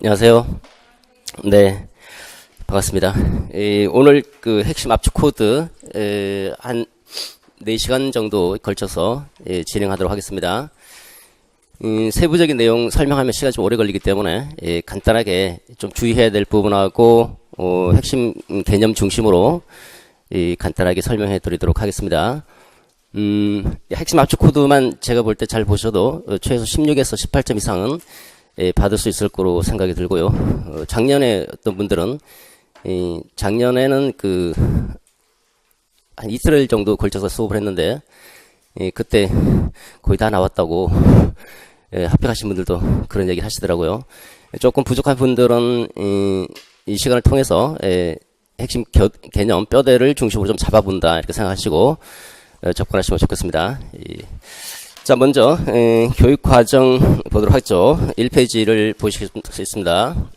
안녕하세요. 네, 반갑습니다. 오늘 그 핵심 압축 코드 한 4시간 정도 걸쳐서 진행하도록 하겠습니다. 세부적인 내용 설명하면 시간이 좀 오래 걸리기 때문에 간단하게 좀 주의해야 될 부분하고 핵심 개념 중심으로 간단하게 설명해 드리도록 하겠습니다. 핵심 압축 코드만 제가 볼 때 잘 보셔도 최소 16에서 18점 이상은 받을 수 있을 거로 생각이 들고요. 작년에 어떤 분들은 작년에는 한 이틀 정도 걸쳐서 수업을 했는데 그때 거의 다 나왔다고 합격하신 분들도 그런 얘기 하시더라고요. 조금 부족한 분들은 이 시간을 통해서 핵심 개념 뼈대를 중심으로 좀 잡아본다 이렇게 생각하시고 접근하시면 좋겠습니다. 자, 먼저 교육과정 보도록 하죠. 1페이지를 보실 수 있습니다.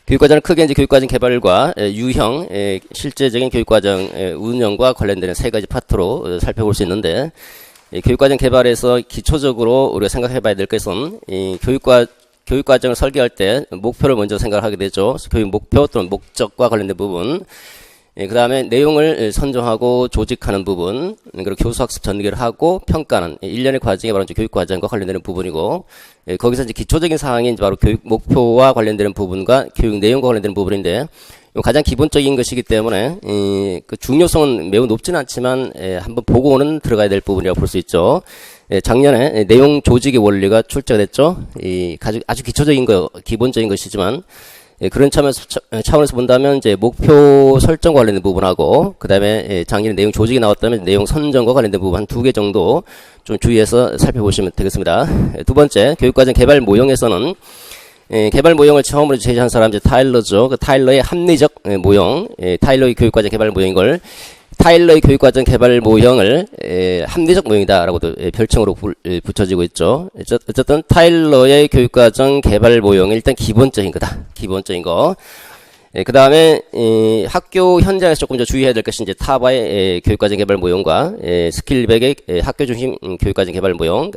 교육과정은 크게 이제 교육과정 개발과 유형, 실제적인 교육과정 운영과 관련되는 세 가지 파트로 살펴볼 수 있는데, 교육과정 개발에서 기초적으로 우리가 생각해봐야 될 것은 교육과정을 설계할 때 목표를 먼저 생각하게 되죠. 교육 목표 또는 목적과 관련된 부분. 그 다음에 내용을 선정하고 조직하는 부분, 그리고 교수학습 전개를 하고 평가는 일련의 과정이 바로 교육과정과 관련되는 부분이고, 거기서 이제 기초적인 사항이 이제 바로 교육 목표와 관련되는 부분과 교육 내용과 관련되는 부분인데, 가장 기본적인 것이기 때문에 그 중요성은 매우 높지는 않지만 한번 보고는 들어가야 될 부분이라고 볼 수 있죠. 작년에 내용 조직의 원리가 출제가 됐죠. 아주 기초적인 기본적인 것이지만. 그런 차원에서 본다면 이제 목표 설정과 관련된 부분하고 그 다음에 작년에 내용 조직이 나왔다면 내용 선정과 관련된 부분 한 2개 정도 좀 주의해서 살펴보시면 되겠습니다. 두 번째, 교육과정 개발 모형에서는 개발 모형을 처음으로 제시한 사람이 이제 타일러죠. 그 타일러의 합리적 모형, 타일러의 교육과정 개발 모형인 걸 타일러의 교육과정 개발 모형을 합리적 모형이다라고도 별칭으로 붙여지고 있죠. 어쨌든 타일러의 교육과정 개발 모형이 일단 기본적인 거다. 기본적인 거. 그 다음에 학교 현장에서 조금 더 주의해야 될 것이 이제 타바의 교육과정 개발 모형과 스킬백의 학교 중심 교육과정 개발 모형.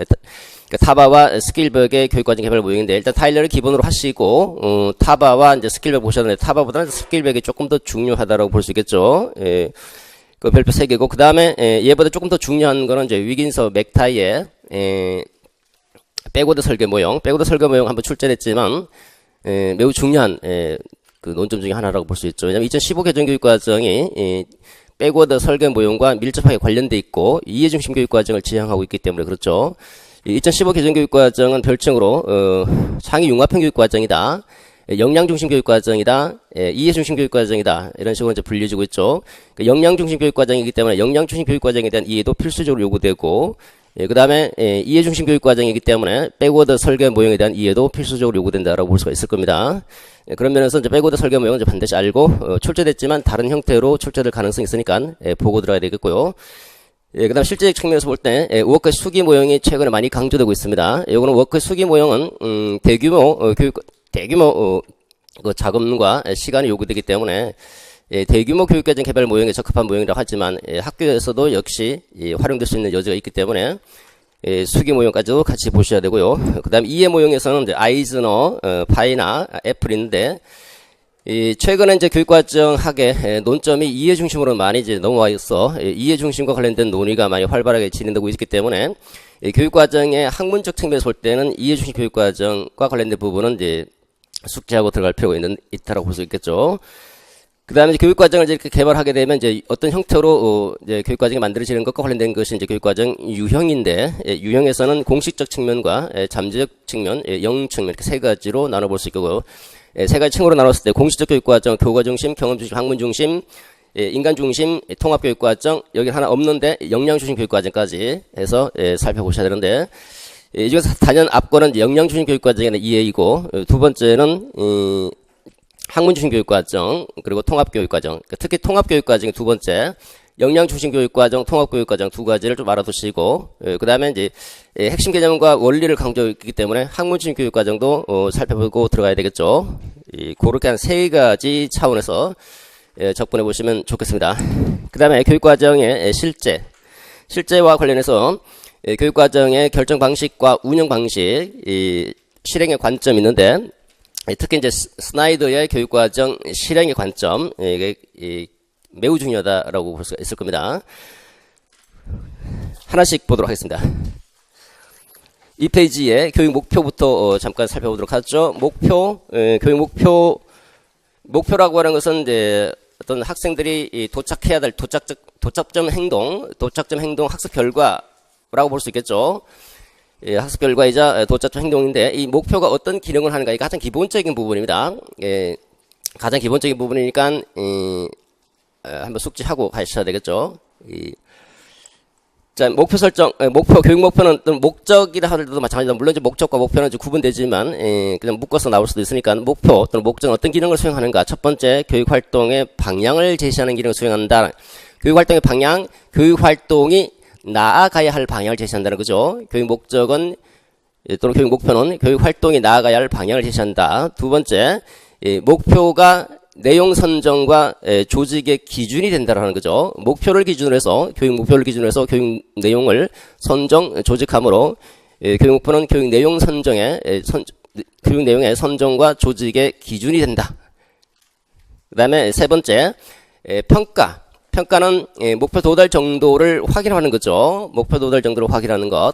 타바와 스킬백의 교육과정 개발 모형인데 일단 타일러를 기본으로 하시고 타바와 이제 스킬백 보셨는데 타바보다는 스킬백이 조금 더 중요하다라고 볼 수 있겠죠. 그 별표 3개고, 그 다음에, 얘보다 조금 더 중요한 거는 이제 위긴서 맥타이의, 백워드 설계 모형 한번 출제했지만, 매우 중요한, 그 논점 중에 하나라고 볼 수 있죠. 왜냐면 2015 개정교육과정이, 백워드 설계 모형과 밀접하게 관련돼 있고, 이해중심 교육과정을 지향하고 있기 때문에 그렇죠. 2015 개정교육과정은 별칭으로, 상위 융합형 교육과정이다. 역량중심 교육과정이다, 이해중심 교육과정이다, 이런 식으로 이제 분류해지고 있죠. 역량중심 교육과정이기 때문에 역량중심 교육과정에 대한 이해도 필수적으로 요구되고, 그 다음에 이해중심 교육과정이기 때문에 백워드 설계 모형에 대한 이해도 필수적으로 요구된다라고 볼 수가 있을 겁니다. 그런 면에서 이제 백워드 설계 모형은 이제 반드시 알고, 출제됐지만 다른 형태로 출제될 가능성이 있으니까 보고 들어가야 되겠고요. 그 다음 실제적 측면에서 볼 때, 워크 수기 모형이 최근에 많이 강조되고 있습니다. 요거는 워크 수기 모형은, 대규모 그 자금과 시간이 요구되기 때문에 대규모 교육과정 개발 모형에 적합한 모형이라고 하지만 학교에서도 역시 활용될 수 있는 여지가 있기 때문에 수기 모형까지도 같이 보셔야 되고요. 그 다음 이해 모형에서는 이제 아이즈너, 파이나 애플인데 최근에 이제 교육과정 학의 논점이 이해 중심으로 많이 이제 넘어와 있어 이해 중심과 관련된 논의가 많이 활발하게 진행되고 있기 때문에 교육과정의 학문적 측면에서 볼 때는 이해 중심 교육과정과 관련된 부분은 이제 숙지하고 들어갈 필요가 있다라고 볼 수 있겠죠. 그 다음에 교육과정을 이렇게 개발하게 되면 이제 어떤 형태로 이제 교육과정이 만들어지는 것과 관련된 것이 이제 교육과정 유형인데, 유형에서는 공식적 측면과 잠재적 측면, 영 측면 이렇게 세 가지로 나눠볼 수 있고요. 세 가지 층으로 나눴을 때 공식적 교육과정, 교과 중심, 경험 중심, 학문 중심, 인간 중심, 통합 교육과정, 여기 하나 없는데 역량 중심 교육과정까지 해서 살펴보셔야 되는데. 이 중에서 단연 앞거는 역량중심 교육과정의 이해이고, 두 번째는, 학문중심 교육과정, 그리고 통합교육과정. 특히 통합교육과정이 두 번째, 역량중심 교육과정, 통합교육과정 두 가지를 좀 알아두시고, 그 다음에 이제, 핵심 개념과 원리를 강조했기 때문에 학문중심 교육과정도, 살펴보고 들어가야 되겠죠. 그렇게 한 세 가지 차원에서, 접근해 보시면 좋겠습니다. 그 다음에 교육과정의 실제와 관련해서, 교육과정의 결정 방식과 운영 방식, 실행의 관점이 있는데, 특히 이제 스나이더의 교육과정 실행의 관점, 이게 매우 중요하다라고 볼 수가 있을 겁니다. 하나씩 보도록 하겠습니다. 이 페이지에 교육 목표부터 잠깐 살펴보도록 하죠. 교육 목표라고 하는 것은 이제 어떤 학생들이 도착해야 될 도착점 행동 학습 결과라고 볼 수 있겠죠. 학습 결과이자 도착점 행동인데, 이 목표가 어떤 기능을 하는가, 이게 가장 기본적인 부분입니다. 가장 기본적인 부분이니까 한번 숙지하고 가셔야 되겠죠. 자, 목표 설정, 교육 목표는 어떤 목적이라 하더라도 마찬가지다. 물론 이제 목적과 목표는 좀 구분되지만, 그냥 묶어서 나올 수도 있으니까, 목표 또는 목적은 어떤 기능을 수행하는가. 첫 번째, 교육 활동의 방향을 제시하는 기능을 수행한다. 교육 활동의 방향, 교육 활동이 나아가야 할 방향을 제시한다는 거죠. 교육 목적은, 또는 교육 목표는 교육 활동이 나아가야 할 방향을 제시한다. 두 번째, 목표가 내용 선정과 조직의 기준이 된다라는 거죠. 교육 목표를 기준으로 해서 교육 내용을 선정, 조직함으로, 교육 목표는 교육 내용의 선정과 조직의 기준이 된다. 그 다음에 세 번째, 평가는 목표 도달 정도를 확인하는 거죠. 목표 도달 정도를 확인하는 것.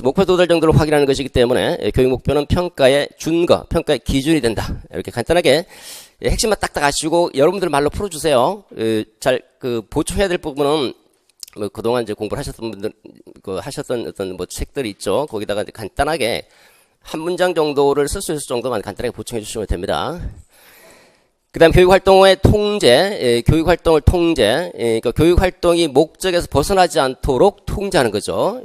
목표 도달 정도를 확인하는 것이기 때문에 교육 목표는 평가의 준거, 평가의 기준이 된다. 이렇게 간단하게 핵심만 딱딱 아시고 여러분들 말로 풀어주세요. 보충해야 될 부분은 그동안 이제 공부를 하셨던 분들, 하셨던 어떤 책들이 있죠. 거기다가 이제 간단하게 한 문장 정도를 쓸 수 있을 정도만 간단하게 보충해 주시면 됩니다. 그 다음 교육 활동의 통제, 교육 활동을 그러니까 교육 활동이 목적에서 벗어나지 않도록 통제하는 거죠.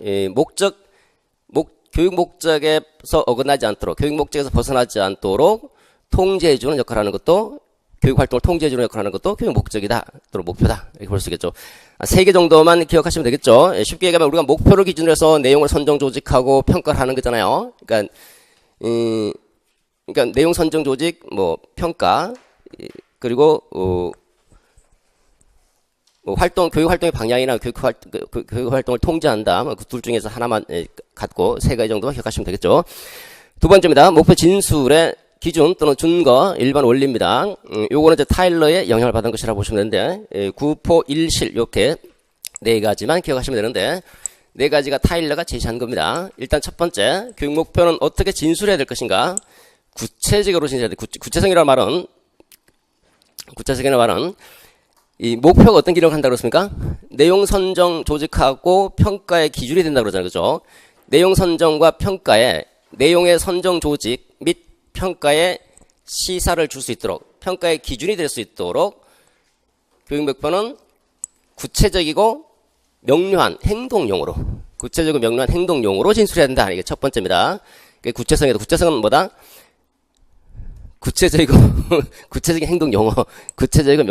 교육 목적에서 어긋나지 않도록, 교육 목적에서 벗어나지 않도록 통제해주는 역할을 하는 것도, 교육 활동을 통제해주는 역할을 하는 것도 교육 목적이다, 또는 목표다, 이렇게 볼 수 있겠죠. 3개 정도만 기억하시면 되겠죠. 쉽게 얘기하면 우리가 목표를 기준으로 해서 내용을 선정, 조직하고 평가를 하는 거잖아요. 그러니까 내용 선정, 조직, 평가, 그리고 교육 활동의 방향이나 교육 활동을 통제한다. 그 둘 중에서 하나만 갖고 3가지 정도만 기억하시면 되겠죠. 두 번째입니다. 목표 진술의 기준 또는 준거, 일반 원리입니다. 요거는 이제 타일러의 영향을 받은 것이라고 보시면 되는데, 구포, 일실, 이렇게 4가지만 기억하시면 되는데, 4가지가 타일러가 제시한 겁니다. 일단 첫 번째, 교육 목표는 어떻게 진술해야 될 것인가? 구체적으로 진술해야 돼. 구체성이라는 말은, 이 목표가 어떤 기능을 한다고 그랬습니까? 내용 선정, 조직하고 평가의 기준이 된다고 그러잖아요. 그죠? 내용 선정과 평가에, 내용의 선정, 조직 및 평가의 시사를 줄 수 있도록, 평가의 기준이 될 수 있도록 교육 목표는 구체적이고 명료한 행동용으로 진술해야 된다. 이게 첫 번째입니다. 구체성은 뭐다? 구체적인 행동 용어, 구체적이고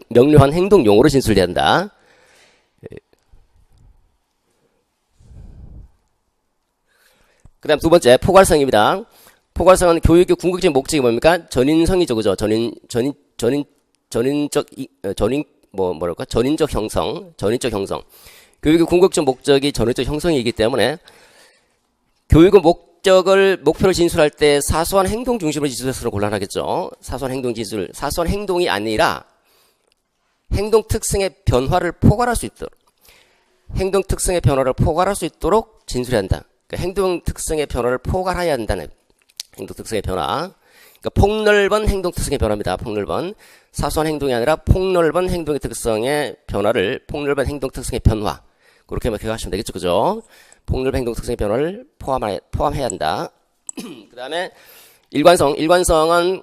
명료한 행동 용어로 진술해야 한다. 그 다음 두 번째, 포괄성입니다. 포괄성은 교육의 궁극적인 목적이 뭡니까? 전인성이죠, 그죠? 전인적 형성. 교육의 궁극적 목적이 전인적 형성이기 때문에 교육의 목표를 진술할 때 사소한 행동 중심으로 진술해서는 곤란하겠죠. 사소한 행동이 아니라 행동 특성의 변화를 포괄할 수 있도록 진술해야 한다. 그러니까 행동 특성의 변화를 포괄해야 한다는 행동 특성의 변화. 그러니까 폭넓은 행동 특성의 변화입니다. 사소한 행동이 아니라 폭넓은 행동의 특성의 변화를, 폭넓은 행동 특성의 변화. 그렇게 기억하시면 되겠죠, 그죠? 폭넓은 행동 특성의 변화를 포함해야 한다. 그 다음에 일관성은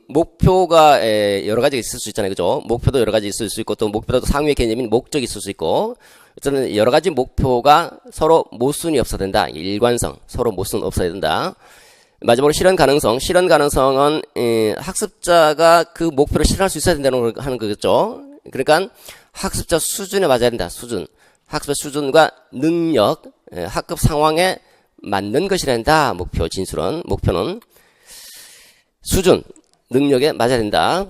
목표가 여러 가지가 있을 수 있잖아요, 그죠? 목표도 여러 가지 있을 수 있고, 또 목표도 상위의 개념인 목적이 있을 수 있고, 어쨌든 여러 가지 목표가 서로 모순이 없어야 된다. 일관성, 서로 모순 없어야 된다. 마지막으로 실현 가능성은 학습자가 그 목표를 실현할 수 있어야 된다는 걸 하는 거겠죠. 그러니까 학습자 수준에 맞아야 된다. 학습자 수준과 능력, 학급 상황에 맞는 것이라 된다. 목표는 수준, 능력에 맞아야 된다.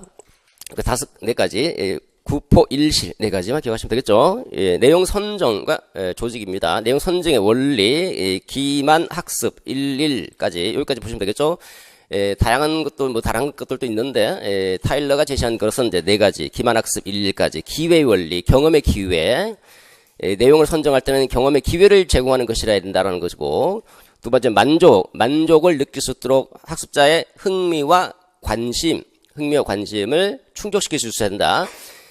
그 4가지, 구포, 일실 4가지만 기억하시면 되겠죠. 내용 선정과 조직입니다. 내용 선정의 원리, 기만, 학습, 11까지 여기까지 보시면 되겠죠. 다양한 것들도 있는데, 타일러가 제시한 것은 이제 네 가지, 기반학습 1까지, 기회 원리, 경험의 기회, 내용을 선정할 때는 경험의 기회를 제공하는 것이라 해야 된다라는 것이고, 두 번째 만족을 느낄 수 있도록 학습자의 흥미와 관심을 충족시킬 수 있어야 된다.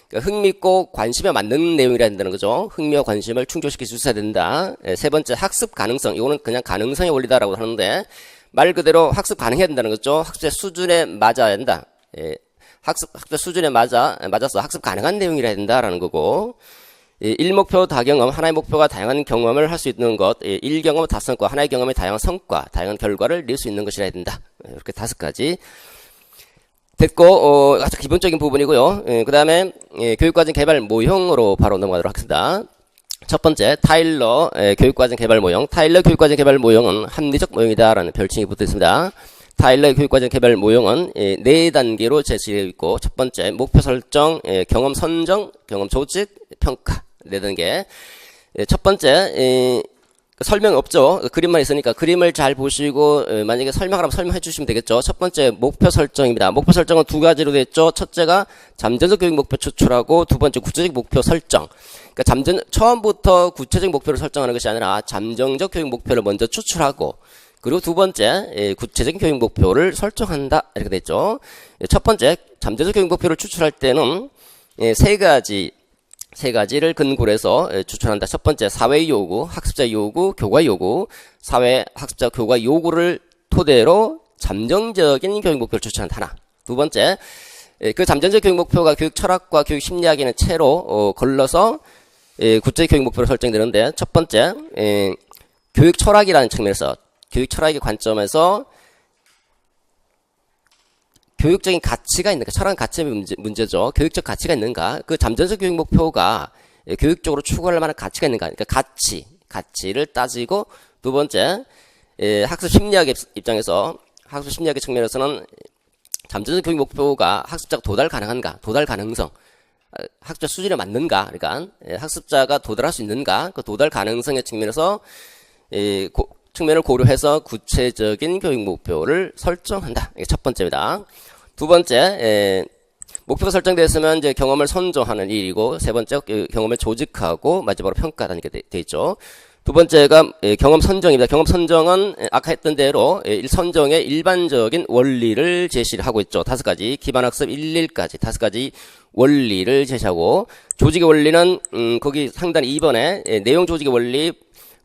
그러니까 흥미있고 관심에 맞는 내용이라 된다는 거죠. 흥미와 관심을 충족시킬 수 있어야 된다. 세 번째 학습 가능성. 이거는 그냥 가능성의 원리다라고 하는데 말 그대로 학습 가능해야 된다는 거죠. 학습의 수준에 맞아야 된다. 학습 수준에 맞아서 학습 가능한 내용이라 된다라는 거고. 1목표 다경험, 하나의 목표가 다양한 경험을 할 수 있는 것, 1경험 다성과, 하나의 경험의 다양한 성과, 다양한 결과를 낼 수 있는 것이라 해야 된다. 이렇게 5가지. 됐고, 아주 기본적인 부분이고요. 그 다음에, 교육과정 개발 모형으로 바로 넘어가도록 하겠습니다. 첫 번째, 타일러 교육과정 개발 모형. 타일러 교육과정 개발 모형은 합리적 모형이다라는 별칭이 붙어 있습니다. 타일러 교육과정 개발 모형은 4단계로 제시되어 있고, 첫 번째, 목표 설정, 경험 선정, 경험 조직, 평가. 4단계. 첫 번째, 설명 없죠. 그림만 있으니까 그림을 잘 보시고 만약에 설명하라면 설명해 주시면 되겠죠. 첫 번째 목표 설정입니다. 목표 설정은 2가지로 됐죠. 첫째가 잠재적 교육 목표 추출하고 두 번째 구체적 목표 설정. 그러니까 처음부터 구체적 목표를 설정하는 것이 아니라 잠정적 교육 목표를 먼저 추출하고 그리고 두 번째 구체적인 교육 목표를 설정한다. 이렇게 됐죠. 첫 번째 잠재적 교육 목표를 추출할 때는 세 가지를 근거로 해서 추천한다. 첫 번째, 사회 요구, 학습자 요구, 교과 요구, 사회, 학습자, 교과 요구를 토대로 잠정적인 교육 목표를 추천한다. 하나. 두 번째, 그 잠정적 교육 목표가 교육 철학과 교육 심리학에는 채로 걸러서 구체적 교육 목표로 설정되는데, 첫 번째, 교육 철학이라는 측면에서, 교육 철학의 관점에서 교육적인 가치가 있는가? 철학은 가치의 문제죠. 교육적 가치가 있는가? 그 잠정적 교육 목표가 교육적으로 추구할 만한 가치가 있는가? 그러니까 가치를 따지고 두 번째, 학습 심리학의 입장에서 학습 심리학의 측면에서는 잠정적 교육 목표가 학습자가 도달 가능한가? 도달 가능성. 학습자 수준에 맞는가? 그러니까 학습자가 도달할 수 있는가? 그 도달 가능성의 측면에서 측면을 고려해서 구체적인 교육 목표를 설정한다. 이게 첫 번째입니다. 두 번째, 목표가 설정되었으면 이제 경험을 선정하는 일이고, 세 번째, 경험을 조직하고, 마지막으로 평가하는 게 돼 있죠. 두 번째가 경험 선정입니다. 경험 선정은 아까 했던 대로 선정의 일반적인 원리를 제시를 하고 있죠. 5가지, 기반학습 1까지 5가지 원리를 제시하고, 조직의 원리는 거기 상단 2번에 내용 조직의 원리,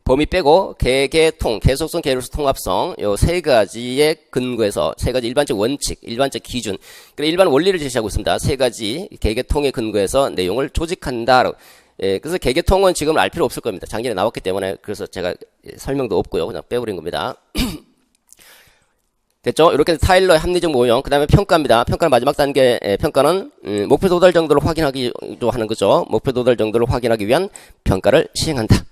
범위 빼고 개개통, 계속성, 계류성, 통합성 요 3가지의 근거에서 3가지 일반적 원칙, 일반적 기준, 그러니까 일반 원리를 제시하고 있습니다. 3가지 개개통의 근거에서 내용을 조직한다. 그래서 개개통은 지금 알 필요 없을 겁니다. 작년에 나왔기 때문에 그래서 제가 설명도 없고요. 그냥 빼버린 겁니다. 됐죠? 이렇게 타일러의 합리적 모형, 그 다음에 평가입니다. 평가는 마지막 단계, 평가는 목표 도달 정도를 확인하기도 하는 거죠. 목표 도달 정도를 확인하기 위한 평가를 시행한다.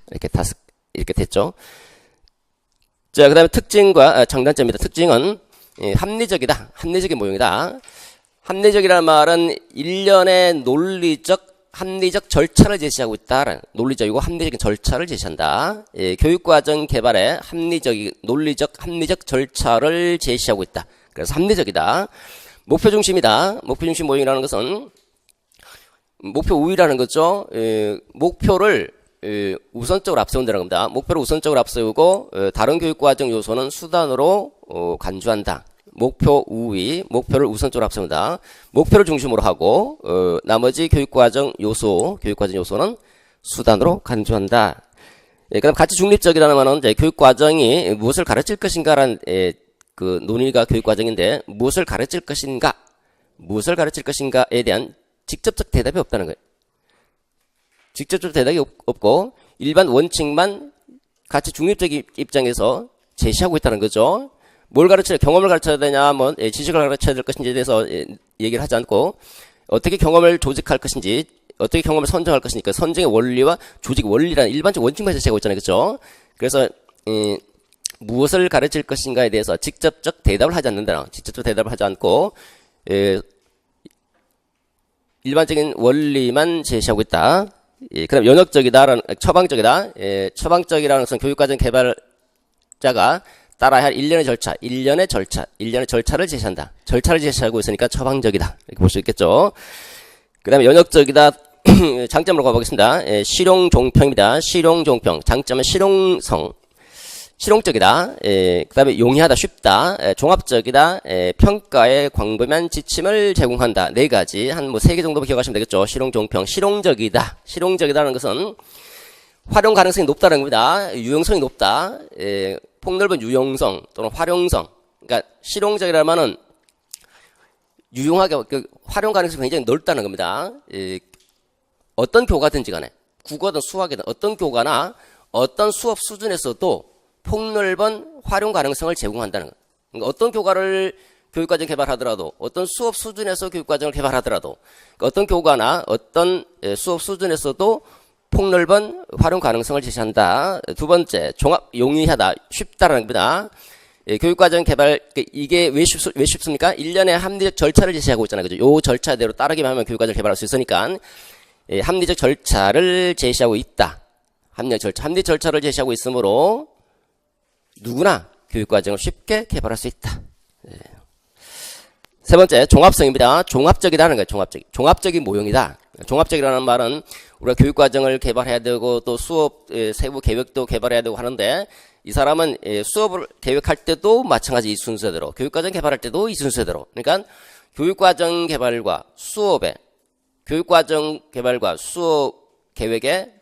이렇게 됐죠. 자, 그 다음에 특징과 장단점입니다. 특징은 합리적이다. 합리적인 모형이다. 합리적이라는 말은 일련의 합리적 절차를 제시하고 있다. 논리적이고 합리적인 절차를 제시한다. 교육과정 개발에 합리적 절차를 제시하고 있다. 그래서 합리적이다. 목표 중심이다. 목표 중심 모형이라는 것은 목표 우위라는 거죠. 목표를 우선적으로 앞세운다는 겁니다. 목표를 우선적으로 앞세우고 다른 교육과정 요소는 수단으로 간주한다. 목표 우위, 목표를 우선적으로 앞세운다. 목표를 중심으로 하고 나머지 교육과정 요소는 수단으로 간주한다. 그다음 가치 중립적이라는 말은 이제 교육과정이 무엇을 가르칠 것인가라는 그 논의가 교육과정인데 무엇을 가르칠 것인가에 대한 직접적 대답이 없다는 거예요. 직접적 대답이 없고 일반 원칙만 가치 중립적 입장에서 제시하고 있다는 거죠. 경험을 가르쳐야 되냐, 지식을 가르쳐야 될 것인지에 대해서 얘기를 하지 않고 어떻게 경험을 조직할 것인지, 어떻게 경험을 선정할 것인지, 선정의 원리와 조직 원리라는 일반적 원칙만 제시하고 있잖아요, 그렇죠? 그래서 무엇을 가르칠 것인가에 대해서 직접적 대답을 하지 않는다. 직접적 대답을 하지 않고 일반적인 원리만 제시하고 있다. 그럼 연역적이다, 처방적이다. 처방적이라는 것은 교육과정 개발자가 따라야 할 일련의 절차를 제시한다. 절차를 제시하고 있으니까 처방적이다. 이렇게 볼 수 있겠죠. 그 다음에 연역적이다. 장점으로 가보겠습니다. 실용종평입니다. 실용종평. 장점은 실용적이다. 그 다음에 용이하다, 쉽다. 종합적이다. 평가에 광범위한 지침을 제공한다. 네 가지, 한 뭐 3개 정도 기억하시면 되겠죠. 실용종평. 실용적이다. 실용적이다는 것은 활용 가능성이 높다는 겁니다. 유용성이 높다. 폭넓은 유용성 또는 활용성. 그러니까 실용적이라는 말은 유용하게, 활용 가능성이 굉장히 넓다는 겁니다. 어떤 교과든지 간에, 국어든 수학이든 어떤 교과나 어떤 수업 수준에서도 폭넓은 활용 가능성을 제공한다는 것. 그러니까 어떤 교과를 교육과정 개발하더라도, 어떤 수업 수준에서 교육과정을 개발하더라도, 어떤 교과나 어떤 수업 수준에서도 폭넓은 활용 가능성을 제시한다. 두 번째, 용이하다, 쉽다라는 겁니다. 교육과정 개발, 이게 왜 쉽습니까? 일련의 합리적 절차를 제시하고 있잖아요. 그죠? 요 절차대로 따르기만 하면 교육과정을 개발할 수 있으니까, 합리적 절차를 제시하고 있다. 합리적 절차를 제시하고 있으므로 누구나 교육과정을 쉽게 개발할 수 있다. 세 번째, 종합성입니다. 종합적이라는 거예요. 종합적인 모형이다. 종합적이라는 말은 우리가 교육과정을 개발해야 되고 또 수업 세부 계획도 개발해야 되고 하는데, 이 사람은 수업을 계획할 때도 마찬가지 이 순서대로, 교육과정 개발할 때도 이 순서대로, 그러니까 교육과정 개발과 수업 계획을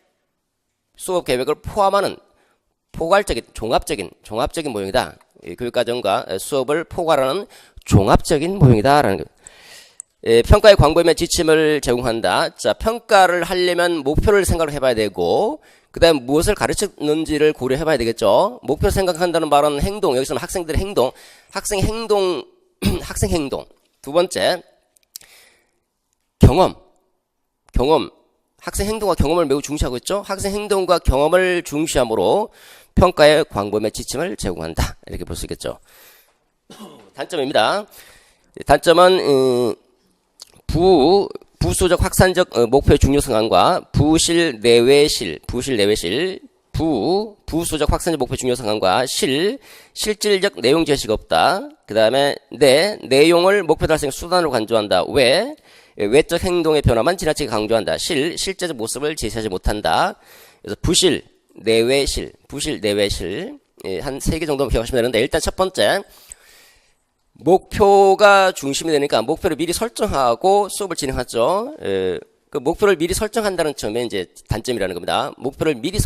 포함하는 포괄적인 종합적인 모형이다. 교육과정과 수업을 포괄하는 종합적인 모형이다라는 것. 평가의 광범위한 지침을 제공한다. 자, 평가를 하려면 목표를 생각을 해봐야 되고, 그 다음에 무엇을 가르쳤는지를 고려해봐야 되겠죠. 목표를 생각한다는 말은 행동, 여기서는 학생들의 행동, 학생 행동. 두 번째, 경험. 학생 행동과 경험을 매우 중시하고 있죠. 학생 행동과 경험을 중시함으로 평가의 광범위한 지침을 제공한다. 이렇게 볼 수 있겠죠. 단점입니다. 단점은 부수적 확산적 목표의 중요성 강과 부수적 확산적 목표의 중요성 강과 실질적 내용 제시가 없다. 그 다음에 내용을 목표 달성의 수단으로 강조한다. 외적 행동의 변화만 지나치게 강조한다. 실제적 모습을 제시하지 못한다. 그래서 부실, 내외실. 한 3개 정도 기억하시면 되는데, 일단 첫 번째, 목표가 중심이 되니까 목표를 미리 설정하고 수업을 진행하죠. 그 목표를 미리 설정한다는 점에 이제 단점이라는 겁니다. 목표를 미리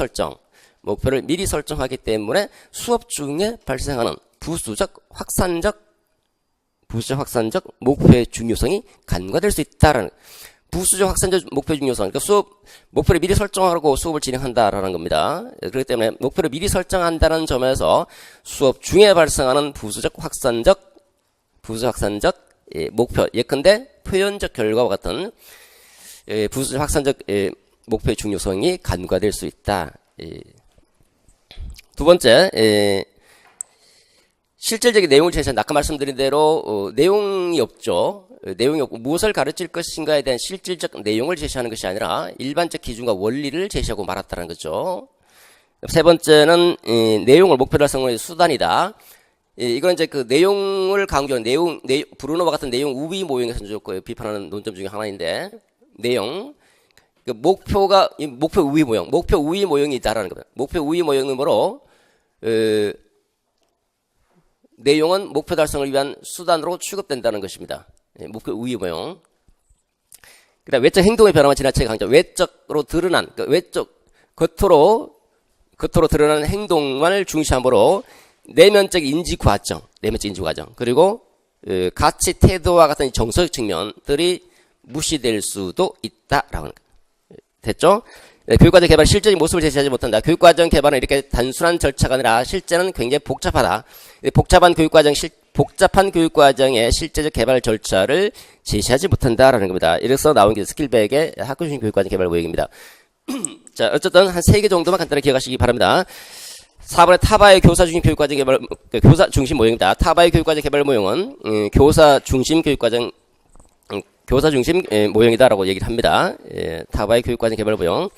설정하기 때문에 수업 중에 발생하는 부수적 확산적 목표의 중요성이 간과될 수 있다라는, 부수적 확산적 목표의 중요성, 그러니까 목표를 미리 설정하고 수업을 진행한다라는 겁니다. 그렇기 때문에 목표를 미리 설정한다는 점에서 수업 중에 발생하는 부수적 확산적 목표, 예컨대 표현적 결과와 같은 부수적 확산적 목표의 중요성이 간과될 수 있다. 두 번째, 실질적인 내용을 제시한, 아까 말씀드린 대로 내용이 없죠. 내용이 없고 무엇을 가르칠 것인가에 대한 실질적 내용을 제시하는 것이 아니라 일반적 기준과 원리를 제시하고 말았다는 거죠. 세 번째는 내용을 목표 달성의 수단이다. 이건 이제 그 내용을 강조한 브루노와 같은 내용 우위 모형에서 비판하는 논점 중에 하나인데, 목표 우위 모형이 있다라는 겁니다. 목표 우위 모형으로 내용은 목표 달성을 위한 수단으로 취급된다는 것입니다. 목표 우위 모형. 그다음 외적 행동의 변화만 지나치게 강조. 외적으로 드러난, 겉으로 드러나는 행동만을 중시함으로 내면적 인지 과정, 그리고 가치, 태도와 같은 정서적 측면들이 무시될 수도 있다라고 하는 거예요. 됐죠? 교육과정 개발 실질적인 모습을 제시하지 못한다. 교육과정 개발은 이렇게 단순한 절차가 아니라 실제는 굉장히 복잡하다. 복잡한 교육과정의 실제적 개발 절차를 제시하지 못한다라는 겁니다. 이래서 나온 게 스킬백의 학교 중심 교육과정 개발 모형입니다. 자, 어쨌든 한 3개 정도만 간단히 기억하시기 바랍니다. 4번의 타바의 교사 중심 교육과정 개발, 교사 중심 모형입니다. 타바의 교육과정 개발 모형은 교사 중심 모형이다라고 얘기를 합니다. 타바의 교육과정 개발 모형.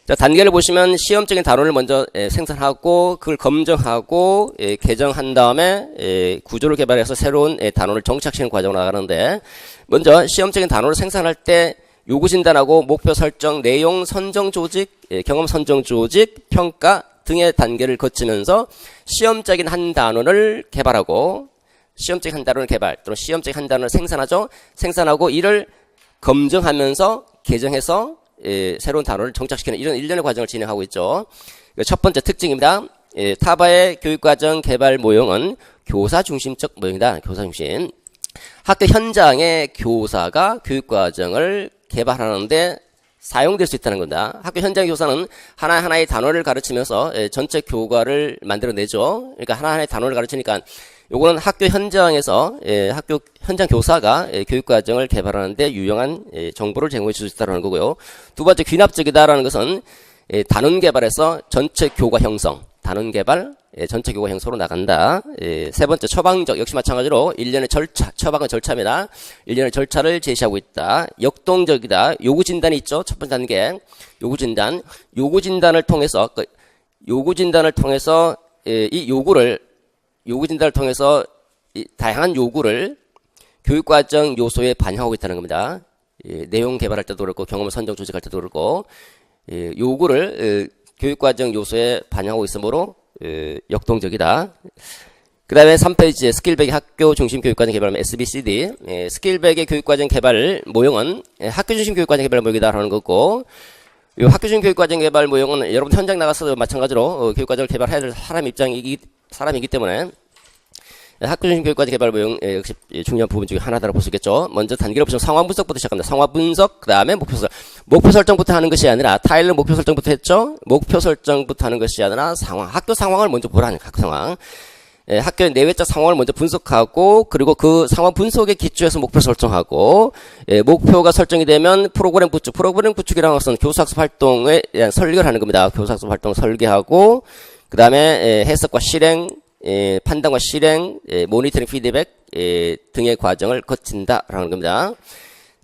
자, 단계를 보시면 시험적인 단원을 먼저 생산하고 그걸 검증하고 개정한 다음에 구조를 개발해서 새로운 단원을 정착시키는 과정으로 나가는데, 먼저 시험적인 단원을 생산할 때 요구 진단하고 목표 설정, 내용 선정 조직, 경험 선정 조직, 평가 등의 단계를 거치면서 시험적인 한 단원을 개발하고, 시험적인 한 단원을 개발 또는 시험적인 한 단원을 생산하죠. 생산하고 이를 검증하면서 개정해서 새로운 단원을 정착시키는 이런 일련의 과정을 진행하고 있죠. 첫 번째 특징입니다. 타바의 교육과정 개발 모형은 교사 중심적 모형이다. 교사 중심. 학교 현장의 교사가 교육과정을 개발하는데 사용될 수 있다는 겁니다. 학교 현장의 교사는 하나하나의 단어를 가르치면서 전체 교과를 만들어내죠. 그러니까 하나하나의 단어를 가르치니까 요거는 학교 현장에서 학교 현장 교사가 교육과정을 개발하는데 유용한 정보를 제공해 줄 수 있다는 거고요. 두 번째, 귀납적이다라는 것은 단원 개발에서 전체 교과 형성, 단원 개발, 전체 교과 형성으로 나간다. 세 번째, 처방적, 역시 마찬가지로 일련의 절차, 처방은 절차입니다. 일련의 절차를 제시하고 있다. 역동적이다. 요구 진단이 있죠. 첫 번째 단계, 요구 진단. 요구 진단을 통해서 이 요구 진단을 통해서 다양한 요구를 교육과정 요소에 반영하고 있다는 겁니다. 내용 개발할 때도 그렇고 경험 선정 조직할 때도 그렇고 요구를 교육과정 요소에 반영하고 있으므로 역동적이다. 그 다음에 3페이지에 스킬백의 학교 중심 교육과정 개발하면 SBCD. 스킬백의 교육과정 개발 모형은 학교 중심 교육과정 개발 모형이다 하는 거고, 이 학교 중심 교육과정 개발 모형은 여러분 현장 나가서 마찬가지로 교육과정을 개발해야 될 사람이기 때문에 학교 중심 교육과정 개발 모형 역시 중요한 부분 중에 하나다라고 볼 수 있겠죠. 먼저 단계를 보시면 상황 분석부터 시작합니다. 상황 분석, 그 다음에 목표 설정부터 하는 것이 아니라 타일러 목표 설정부터 했죠. 목표 설정부터 하는 것이 아니라 학교 상황을 먼저 보라는 학교 상황. 학교의 내외적 상황을 먼저 분석하고, 그리고 그 상황 분석에 기초해서 목표 설정하고, 목표가 설정이 되면 프로그램 구축이라는 것은 교수학습 활동에 대한 설계를 하는 겁니다. 교수학습 활동 설계하고, 그 다음에 해석과 실행, 판단과 실행, 모니터링 피드백 등의 과정을 거친다라는 겁니다.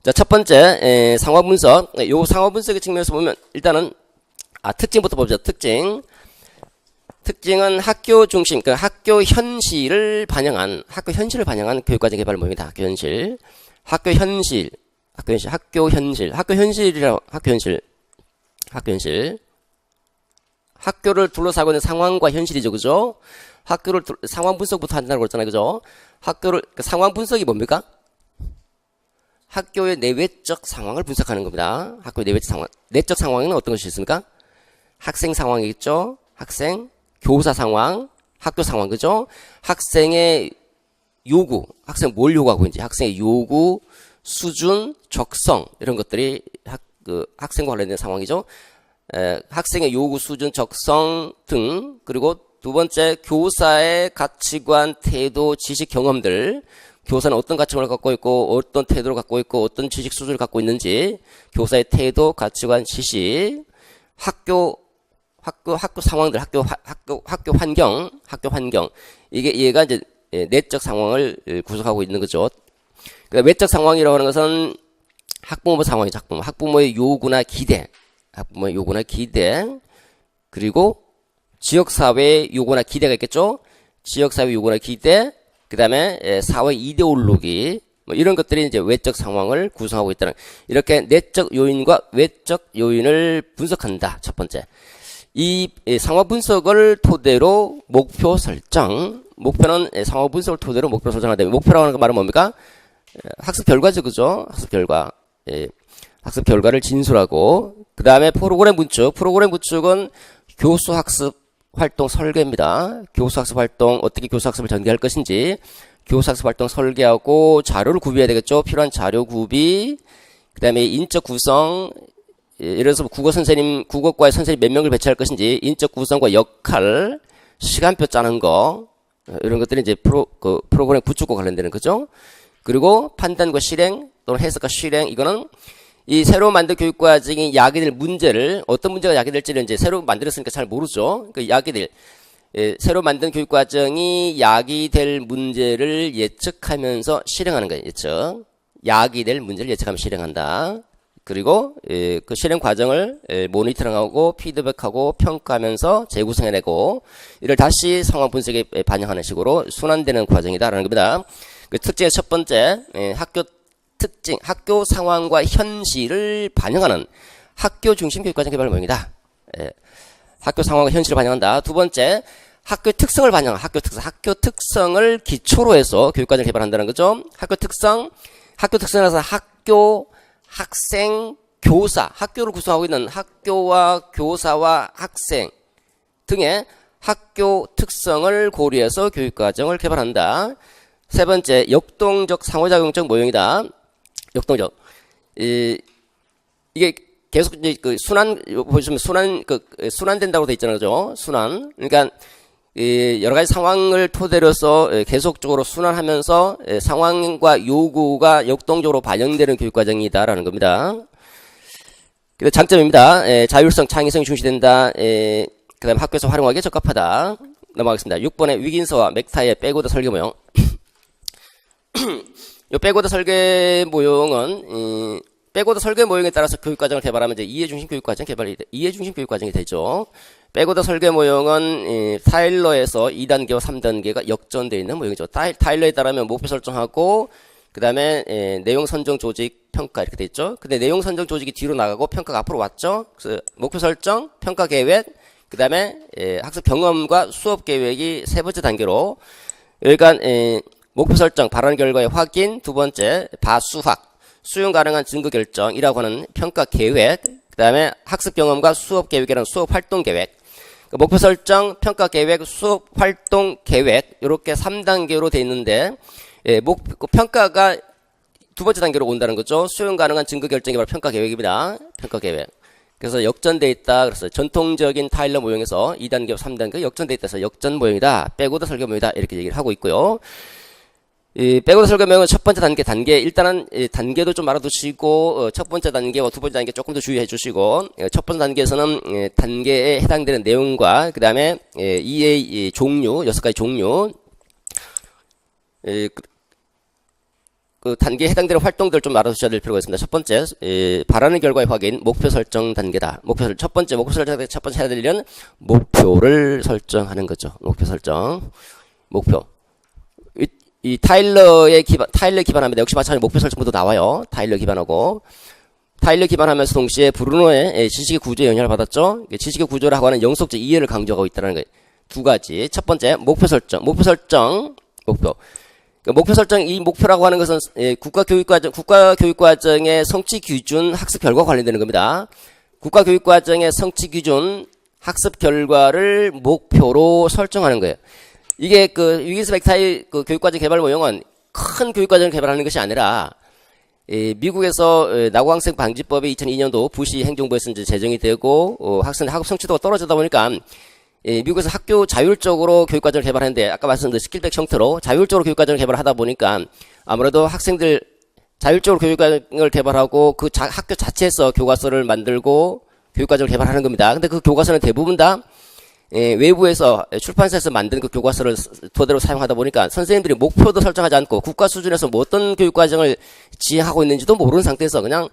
자, 첫 번째 상황 분석. 요 상황 분석의 측면에서 보면 일단은 특징부터 보죠. 특징은 학교 중심, 그러니까 학교 현실을 반영한 교육과정 개발 모형이다. 학교 현실. 학교를 둘러싸고 있는 상황과 현실이죠, 그죠? 상황 분석부터 한다고 그랬잖아요, 그죠? 상황 분석이 뭡니까? 학교의 내외적 상황을 분석하는 겁니다. 학교의 내외적 상황. 내적 상황에는 어떤 것이 있습니까? 학생 상황이겠죠? 교사 상황, 학교 상황, 그죠? 학생의 요구, 학생 뭘 요구하고 있는지, 학생의 요구, 수준, 적성, 이런 것들이 학생과 관련된 상황이죠. 학생의 요구, 수준, 적성 등, 그리고 두 번째, 교사의 가치관, 태도, 지식, 경험들. 교사는 어떤 가치관을 갖고 있고, 어떤 태도를 갖고 있고, 어떤 지식 수준을 갖고 있는지, 교사의 태도, 가치관, 지식, 학교 상황들, 학교 환경. 얘가 이제 내적 상황을 구성하고 있는 거죠. 그러니까 외적 상황이라고 하는 것은 학부모 상황이죠. 학부모의 요구나 기대. 그리고 지역사회의 요구나 기대가 있겠죠. 지역사회 요구나 기대. 그 다음에 사회 이데올로기. 이런 것들이 이제 외적 상황을 구성하고 있다는, 이렇게 내적 요인과 외적 요인을 분석한다. 첫 번째. 이 상황 분석을 토대로 목표 설정. 목표는 상황 분석을 토대로 목표 설정을 하는데, 목표라고 하는 말은 뭡니까? 학습 결과죠, 그죠? 학습 결과를 진술하고, 그 다음에 프로그램 구축은 교수 학습 활동 설계입니다. 교수 학습 활동, 어떻게 교수 학습을 전개할 것인지, 교수 학습 활동 설계하고, 자료를 구비해야 되겠죠? 필요한 자료 구비, 그 다음에 인적 구성, 예를 들어서 국어과의 선생님 몇 명을 배치할 것인지, 인적 구성과 역할, 시간표 짜는 거, 이런 것들이 이제 프로그램 구축과 관련되는 거죠. 그리고 판단과 실행, 또는 해석과 실행, 이거는 이 새로 만든 교육과정이 야기될 문제를, 어떤 문제가 야기될지를 이제 새로 만들었으니까 잘 모르죠. 새로 만든 교육과정이 야기될 문제를 예측하면서 실행하는 거예요. 야기될 문제를 예측하면 실행한다. 그리고 그 실행 과정을 모니터링하고 피드백하고 평가하면서 재구성해내고 이를 다시 상황 분석에 반영하는 식으로 순환되는 과정이다라는 겁니다. 그 특징의 첫 번째, 학교 특징, 학교 상황과 현실을 반영하는 학교 중심 교육과정 개발 모형이다. 학교 상황과 현실을 반영한다. 두 번째, 학교 특성을 반영한 학교 특성을 기초로 해서 교육과정을 개발한다는 거죠. 학교 특성이라서 학교, 학생, 교사, 학교를 구성하고 있는 학교와 교사와 학생 등의 학교 특성을 고려해서 교육과정을 개발한다. 세 번째, 역동적 상호작용적 모형이다. 역동적. 이게 계속 이제 그 보시면 순환된다고 돼 있잖아요. 그죠? 순환. 그러니까 여러 가지 상황을 토대로 해서 계속적으로 순환하면서 상황과 요구가 역동적으로 반영되는 교육과정이다라는 겁니다. 그리고 장점입니다. 자율성, 창의성이 중시된다. 그 다음에 학교에서 활용하기에 적합하다. 넘어가겠습니다. 6번의 위기인서와 맥타의 백오더 설계 모형. 이 백오더 설계 모형은 백오더 설계 모형에 따라서 교육과정을 개발하면 이제 이해중심 교육과정이 되죠. 백오더 설계 모형은 타일러에서 2단계와 3단계가 역전되어 있는 모형이죠. 타일러에 따르면 목표 설정하고 그 다음에 내용 선정 조직 평가 이렇게 돼 있죠. 근데 내용 선정 조직이 뒤로 나가고 평가가 앞으로 왔죠. 그래서 목표 설정, 평가 계획, 그 다음에 학습 경험과 수업 계획이 세 번째 단계로 그러니까 목표 설정, 발언 결과의 확인, 두 번째 바수학, 수용 가능한 증거 결정이라고 하는 평가 계획, 그 다음에 학습 경험과 수업 계획이라는 수업 활동 계획, 목표 설정, 평가 계획, 수업 활동 계획 이렇게 3단계로 돼 있는데 평가가 두 번째 단계로 온다는 거죠. 수용 가능한 증거 결정이 바로 평가 계획입니다. 평가 계획. 그래서 역전돼 있다. 그래서 전통적인 타일러 모형에서 2단계와 3단계 역전돼 있다. 그래서 역전 모형이다. 백오더 설계 모형이다. 이렇게 얘기를 하고 있고요. 이 백오더 설계 모형은 첫 번째 단계 일단은 단계도 좀 알아두시고 첫 번째 단계와 두 번째 단계 조금 더 주의해 주시고 첫 번째 단계에서는 단계에 해당되는 내용과 그 다음에 이의 종류 6가지 종류 그 단계에 해당되는 활동들 좀 알아두셔야 될 필요가 있습니다. 첫 번째, 바라는 결과의 확인, 목표 설정 단계다. 첫 번째 목표 설정, 첫 번째 해야 될 일은 목표를 설정하는 거죠. 목표 설정. 목표. 이 타일러에 기반합니다. 역시 마찬가지로 목표 설정부터 나와요. 타일러 기반하고. 타일러 기반하면서 동시에 브루노의 지식의 구조에 영향을 받았죠. 지식의 구조를 하고 하는 영속적 이해를 강조하고 있다는 거예요. 두 가지. 첫 번째, 목표 설정. 목표. 목표 설정, 이 목표라고 하는 것은 국가 교육과정의 성취 기준 학습 결과 관련되는 겁니다. 국가 교육과정의 성취 기준 학습 결과를 목표로 설정하는 거예요. 이게 위기스 맥타이 교육과정 개발 모형은 큰 교육과정을 개발하는 것이 아니라 미국에서 낙오학생 방지법이 2002년도 부시 행정부에서 이제 제정이 되고 학생들 학업 성취도가 떨어지다 보니까 미국에서 학교 자율적으로 교육과정을 개발했는데 아까 말씀드린 스킬백 형태로 자율적으로 교육과정을 개발하다 보니까 아무래도 학생들 자율적으로 교육과정을 개발하고 그 학교 자체에서 교과서를 만들고 교육과정을 개발하는 겁니다. 근데 그 교과서는 대부분 다 외부에서 출판사에서 만든 그 교과서를 토대로 사용하다 보니까 선생님들이 목표도 설정하지 않고 국가 수준에서 뭐 어떤 교육과정을 지향하고 있는지도 모르는 상태에서 그냥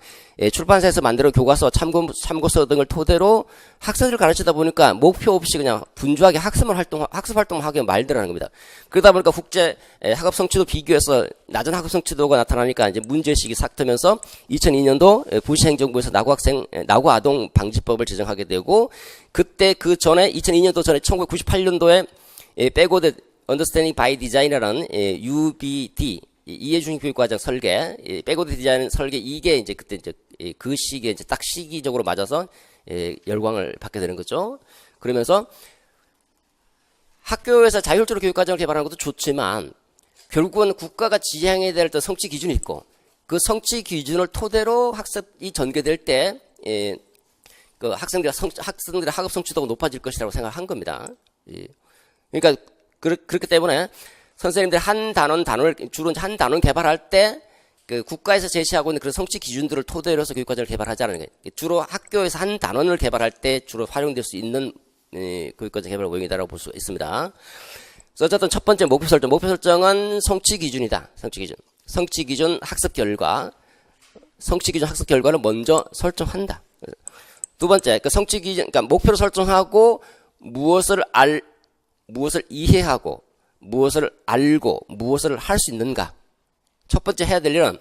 출판사에서 만든 교과서, 참고서 등을 토대로 학생들을 가르치다 보니까 목표 없이 그냥 분주하게 학습 활동을 하게 말들하는 겁니다. 그러다 보니까 국제 학업 성취도 비교해서 낮은 학업 성취도가 나타나니까 이제 문제의식이 싹 트면서 2002년도 부시 행정부에서 낙오 아동 방지법을 제정하게 되고 그때 그 전에 2002년도 전에 1998년도에 백워드 언더스탠딩 바이 디자인이라는 UBD 이해중심 교육과정 설계, 백워드 디자인 설계 이게 이제 그때 이제 그 시기에 이제 딱 시기적으로 맞아서 열광을 받게 되는 거죠. 그러면서 학교에서 자율적으로 교육과정을 개발하는 것도 좋지만 결국은 국가가 지향해야 될 어떤 성취 기준이 있고 그 성취 기준을 토대로 학습이 전개될 때 그 학생들의 학업 성취도가 높아질 것이라고 생각한 겁니다. 그러니까 그렇기 때문에 선생님들이 주로 한 단원 개발할 때 그 국가에서 제시하고 있는 그런 성취 기준들을 토대로 해서 교육과정을 개발하자는 거예요. 주로 학교에서 한 단원을 개발할 때 주로 활용될 수 있는 교육과정 개발 모형이다라고 볼 수 있습니다. 그래서 어쨌든 첫 번째 목표 설정. 목표 설정은 성취 기준이다. 성취 기준 학습 결과. 성취 기준 학습 결과를 먼저 설정한다. 두 번째, 그 성취 기준, 그러니까 목표를 설정하고 무엇을 이해하고 무엇을 알고 무엇을 할 수 있는가. 첫 번째 해야 될 일은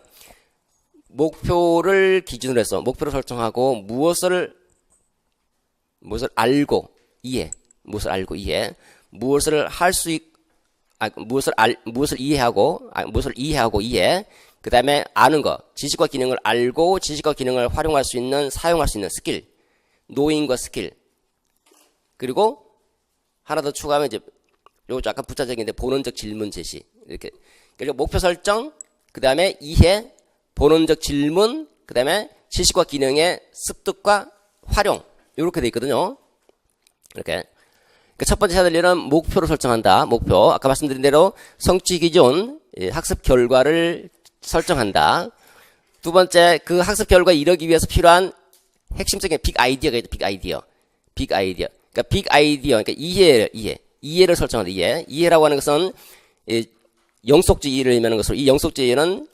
목표를 기준으로 해서 목표를 설정하고 무엇을 알고 이해, 무엇을 할 수 무엇을 이해하고 이해, 그 다음에 아는 거, 지식과 기능을 알고 지식과 기능을 활용할 수 있는, 사용할 수 있는 스킬, 노인과 스킬, 그리고 하나 더 추가하면 이제 요거 약간 부차적인데 본원적 질문 제시, 이렇게. 그리고 목표 설정, 그 다음에 이해, 본원적 질문, 그 다음에 지식과 기능의 습득과 활용, 이렇게 돼 있거든요. 이렇게. 첫 번째 해야 될 일은 목표를 설정한다. 목표. 아까 말씀드린 대로 성취 기준, 학습 결과를 설정한다. 두 번째, 그 학습 결과에 이르기 위해서 필요한 핵심적인 빅 아이디어가 있다. 빅 아이디어. 그러니까 이해를 설정한다. 이해라고 하는 것은 영속적 이해를 의미하는 것으로, 이 영속적 이해는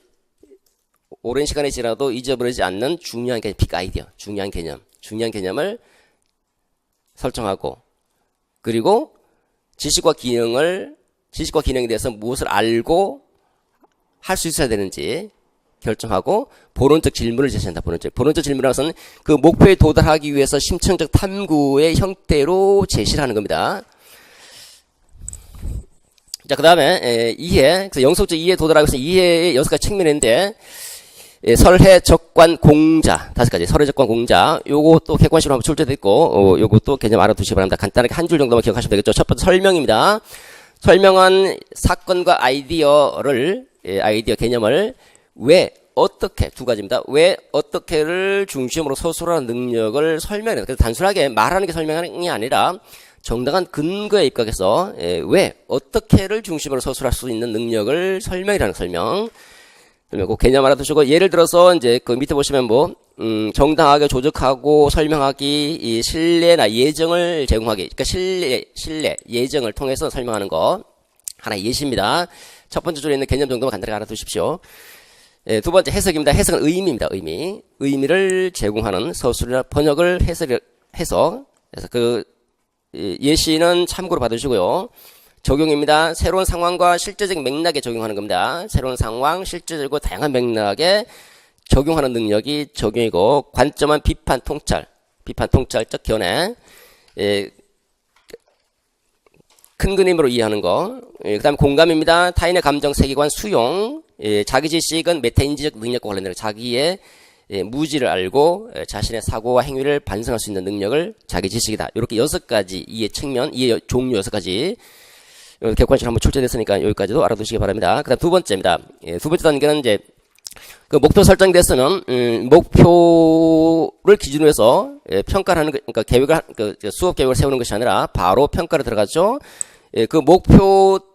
오랜 시간이 지나도 잊어버리지 않는 중요한 개념, 빅 아이디어, 중요한 개념을 설정하고, 그리고 지식과 기능에 대해서 무엇을 알고 할 수 있어야 되는지 결정하고, 본원적 질문을 제시한다. 본원적 질문이라는 것은 그 목표에 도달하기 위해서 심층적 탐구의 형태로 제시를 하는 겁니다. 자, 그 다음에 이해, 그래서 영속적 이해에 도달하기 위해서 이해의 6가지 측면이 있는데, 설해, 적관, 공자, 5가지. 설해, 적관, 공자. 요것도 객관식으로 한번 출제되어 있고, 요것도 개념 알아두시기 바랍니다. 간단하게 한 줄 정도만 기억하시면 되겠죠. 첫 번째 설명입니다. 설명은 사건과 아이디어 개념을 왜, 어떻게, 2가지입니다. 왜, 어떻게를 중심으로 서술하는 능력을 설명해요. 그래서 단순하게 말하는 게 설명하는 게 아니라 정당한 근거에 입각해서 왜, 어떻게를 중심으로 서술할 수 있는 능력을 설명이라는 설명. 그 개념 알아두시고, 예를 들어서 이제 그 밑에 보시면 정당하게 조직하고 설명하기, 이 신뢰나 예정을 제공하기, 그러니까 신뢰, 예정을 통해서 설명하는 거 하나의 예시입니다. 첫 번째 줄에 있는 개념 정도만 간단하게 알아두십시오. 두 번째 해석입니다. 해석은 의미입니다. 의미를 제공하는 서술이나 번역을 해서 그래서 그 예시는 참고로 받으시고요. 적용입니다. 새로운 상황과 실제적 맥락에 적용하는 겁니다. 새로운 상황, 실제적이고 다양한 맥락에 적용하는 능력이 적용이고, 관점은 비판 통찰적 견해, 큰 그림으로 이해하는 거. 그 다음에 공감입니다. 타인의 감정, 세계관, 수용, 자기지식은 메타인지적 능력과 관련된 자기의 무지를 알고 자신의 사고와 행위를 반성할 수 있는 능력을 자기지식이다. 이렇게 6가지 이해 측면, 이해 종류 6가지 객관식으로 한번 출제됐으니까 여기까지도 알아두시기 바랍니다. 그 다음 두 번째입니다. 두 번째 단계는 이제 그 목표 설정됐으면 목표를 기준으로 해서 평가를 하는 그러니까 수업 계획을 세우는 것이 아니라 바로 평가를 들어가죠.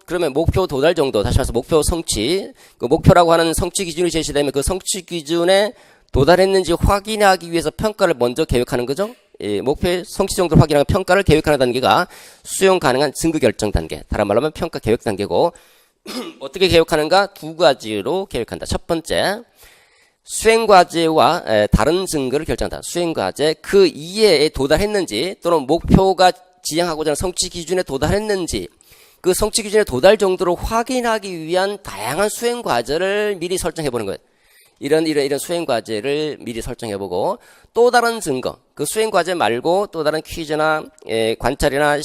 그러면 목표 도달 정도, 다시 말해서 목표 성취, 그 목표라고 하는 성취 기준이 제시되면 그 성취 기준에 도달했는지 확인하기 위해서 평가를 먼저 계획하는 거죠. 목표의 성취 정도를 확인하고 평가를 계획하는 단계가 수용 가능한 증거 결정 단계, 다른 말로 하면 평가 계획 단계고, 어떻게 계획하는가? 2가지로 계획한다. 첫 번째, 수행과제와 다른 증거를 결정한다. 수행과제, 그 이해에 도달했는지, 또는 목표가 지향하고자 하는 성취 기준에 도달했는지, 그 성취 기준에 도달 정도로 확인하기 위한 다양한 수행과제를 미리 설정해보는 거예요. 이런 수행과제를 미리 설정해보고, 또 다른 증거, 그 수행과제 말고 또 다른 퀴즈나 관찰이나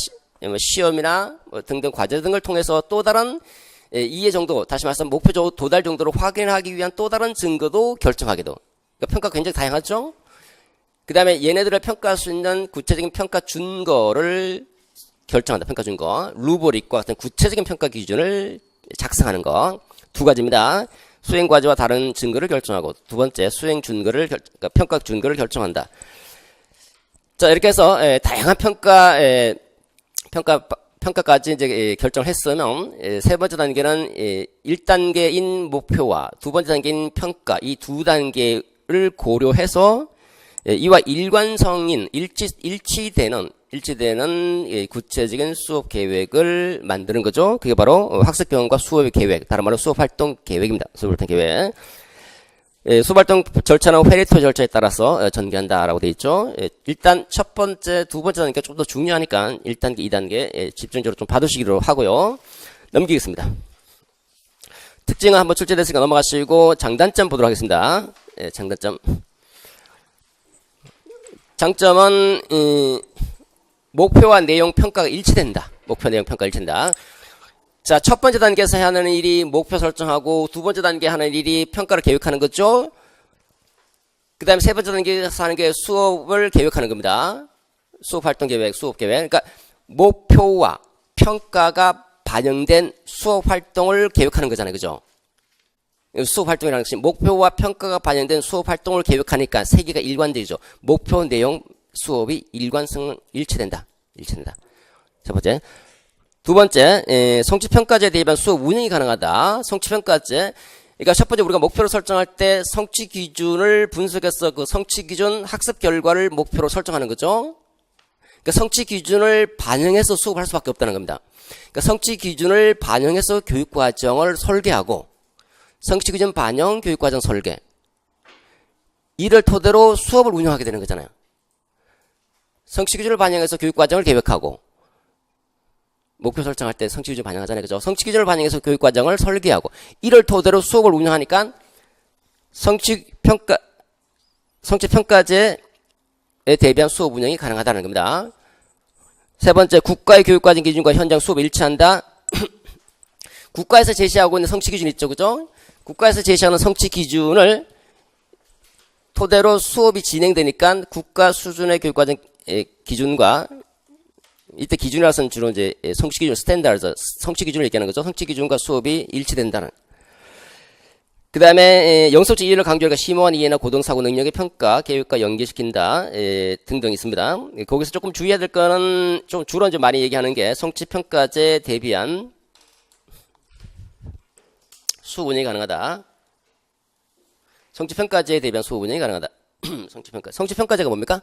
시험이나 등등 과제 등을 통해서 또 다른 이해 정도, 다시 말해서 목표 도달 정도로 확인하기 위한 또 다른 증거도 결정하기도. 그러니까 평가가 굉장히 다양하죠? 그 다음에 얘네들을 평가할 수 있는 구체적인 평가 준거를 결정한다. 평가 준거. 루브릭과 같은 구체적인 평가 기준을 작성하는 거. 2가지입니다. 수행과제와 다른 증거를 결정하고, 두 번째, 그러니까 평가 준거를 결정한다. 자, 이렇게 해서 다양한 평가까지 이제 결정을 했으면, 세 번째 단계는 1단계인 목표와 두 번째 단계인 평가, 이 2단계를 고려해서 이와 일관성인 일치되는 구체적인 수업 계획을 만드는 거죠. 그게 바로 학습 경험과 수업의 계획, 다른 말로 수업 활동 계획입니다. 수업 활동 계획. 수업활동 절차는 페레토 절차에 따라서 전개한다라고 되어 있죠. 일단 첫 번째, 두 번째 단계가 좀 더 중요하니까 1단계, 2단계 집중적으로 좀 봐두시기로 하고요. 넘기겠습니다. 특징은 한번 출제됐으니까 넘어가시고 장단점 보도록 하겠습니다. 장단점. 장점은 목표와 내용 평가가 일치된다. 목표 내용 평가 일치된다. 자, 첫 번째 단계에서 하는 일이 목표 설정하고 두 번째 단계 하는 일이 평가를 계획하는 거죠. 그 다음에 세 번째 단계에서 하는 게 수업을 계획하는 겁니다. 수업 활동 계획, 수업 계획. 그러니까 목표와 평가가 반영된 수업 활동을 계획하는 거잖아요. 그죠? 수업 활동이라는 것이 목표와 평가가 반영된 수업 활동을 계획하니까 세 개가 일관되죠. 목표, 내용, 수업이 일관성 일치된다. 일치된다. 첫 번째. 두 번째, 성취평가제에 대비한 수업 운영이 가능하다. 성취평가제. 그러니까 첫 번째 우리가 목표를 설정할 때 성취 기준을 분석해서 그 성취 기준 학습 결과를 목표로 설정하는 거죠. 그러니까 성취 기준을 반영해서 수업을 할 수밖에 없다는 겁니다. 그러니까 성취 기준을 반영해서 교육 과정을 설계하고 성취 기준 반영 교육 과정 설계. 이를 토대로 수업을 운영하게 되는 거잖아요. 성취 기준을 반영해서 교육 과정을 계획하고 목표 설정할 때 성취 기준 반영하잖아요. 그죠? 성취 기준을 반영해서 교육 과정을 설계하고 이를 토대로 수업을 운영하니까 성취평가제에 대비한 수업 운영이 가능하다는 겁니다. 세 번째, 국가의 교육 과정 기준과 현장 수업이 일치한다. 국가에서 제시하고 있는 성취 기준이 있죠. 그죠? 국가에서 제시하는 성취 기준을 토대로 수업이 진행되니까 국가 수준의 교육 과정 기준과 이때 기준이라서는 주로 이제 성취 기준 스탠다드 성취 기준을 얘기하는 거죠. 성취 기준과 수업이 일치된다는. 그 다음에 영성적 이해를 강조하니까 심오한 이해나 고등사고 능력의 평가 계획과 연계시킨다 등등 있습니다. 거기서 조금 주의해야 될 거는 좀 주로 이제 많이 얘기하는 게 성취평가제에 대비한 수업 운영이 가능하다. 성취평가제에 대비한 수업 운영이 가능하다. 성취평가제가 뭡니까?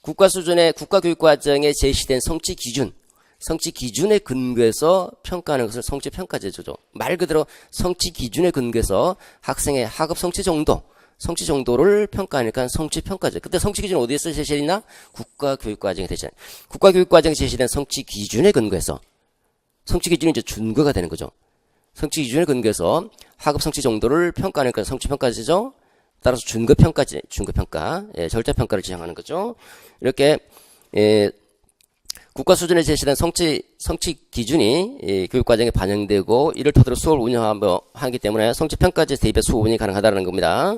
국가 수준의 국가교육과정에 제시된 성취 기준에 근거해서 평가하는 것을 성취평가제죠. 말 그대로 성취 기준에 근거해서 학생의 학업 성취 정도를 평가하니까 성취평가제. 그때 성취 기준 어디에서 제시했나? 국가교육과정에 제시된. 국가교육과정에 제시된 성취 기준에 근거해서 성취 기준이 이제 준거가 되는 거죠. 성취 기준에 근거해서 학업 성취 정도를 평가하니까 성취평가제죠. 따라서 준거평가, 절대평가를 지향하는 거죠. 이렇게, 국가 수준에 제시된 성취 기준이 교육과정에 반영되고 이를 토대로 수업을 운영하기 때문에 성취평가제 대입의 수업 운영이 가능하다는 겁니다.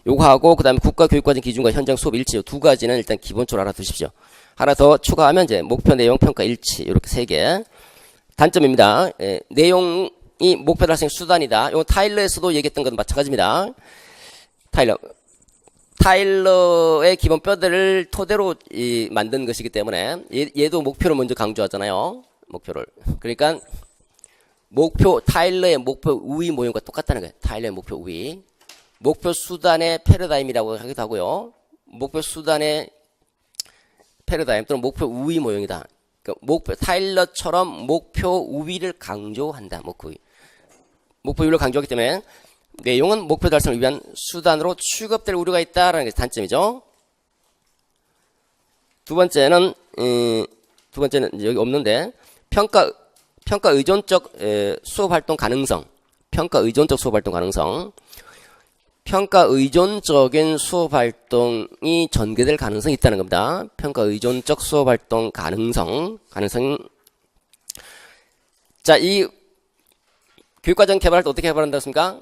요거하고 그 다음에 국가교육과정 기준과 현장 수업 일치 두 가지는 일단 기본적으로 알아두십시오. 하나 더 추가하면 이제 목표 내용 평가 일치 이렇게 세 개. 단점입니다. 내용이 목표 달성 수단이다. 이건 타일러에서도 얘기했던 것과 마찬가지입니다. 타일러의 기본 뼈대를 토대로 만든 것이기 때문에 얘도 목표를 먼저 강조하잖아요. 목표를. 그러니까 타일러의 목표 우위 모형과 똑같다는 거예요. 타일러의 목표 우위. 목표 수단의 패러다임이라고 하기도 하고요. 목표 수단의 패러다임 또는 목표 우위 모형이다. 그러니까 타일러처럼 목표 우위를 강조한다. 목표 우위를 강조하기 때문에 내용은 목표 달성을 위한 수단으로 취급될 우려가 있다라는 게 단점이죠. 두 번째는 여기 없는데 평가 의존적 수업 활동 가능성. 평가 의존적인 수업 활동이 전개될 가능성이 있다는 겁니다. 평가 의존적 수업 활동 가능성. 자, 이 교육과정 개발할 때 어떻게 개발한다고 했습니까?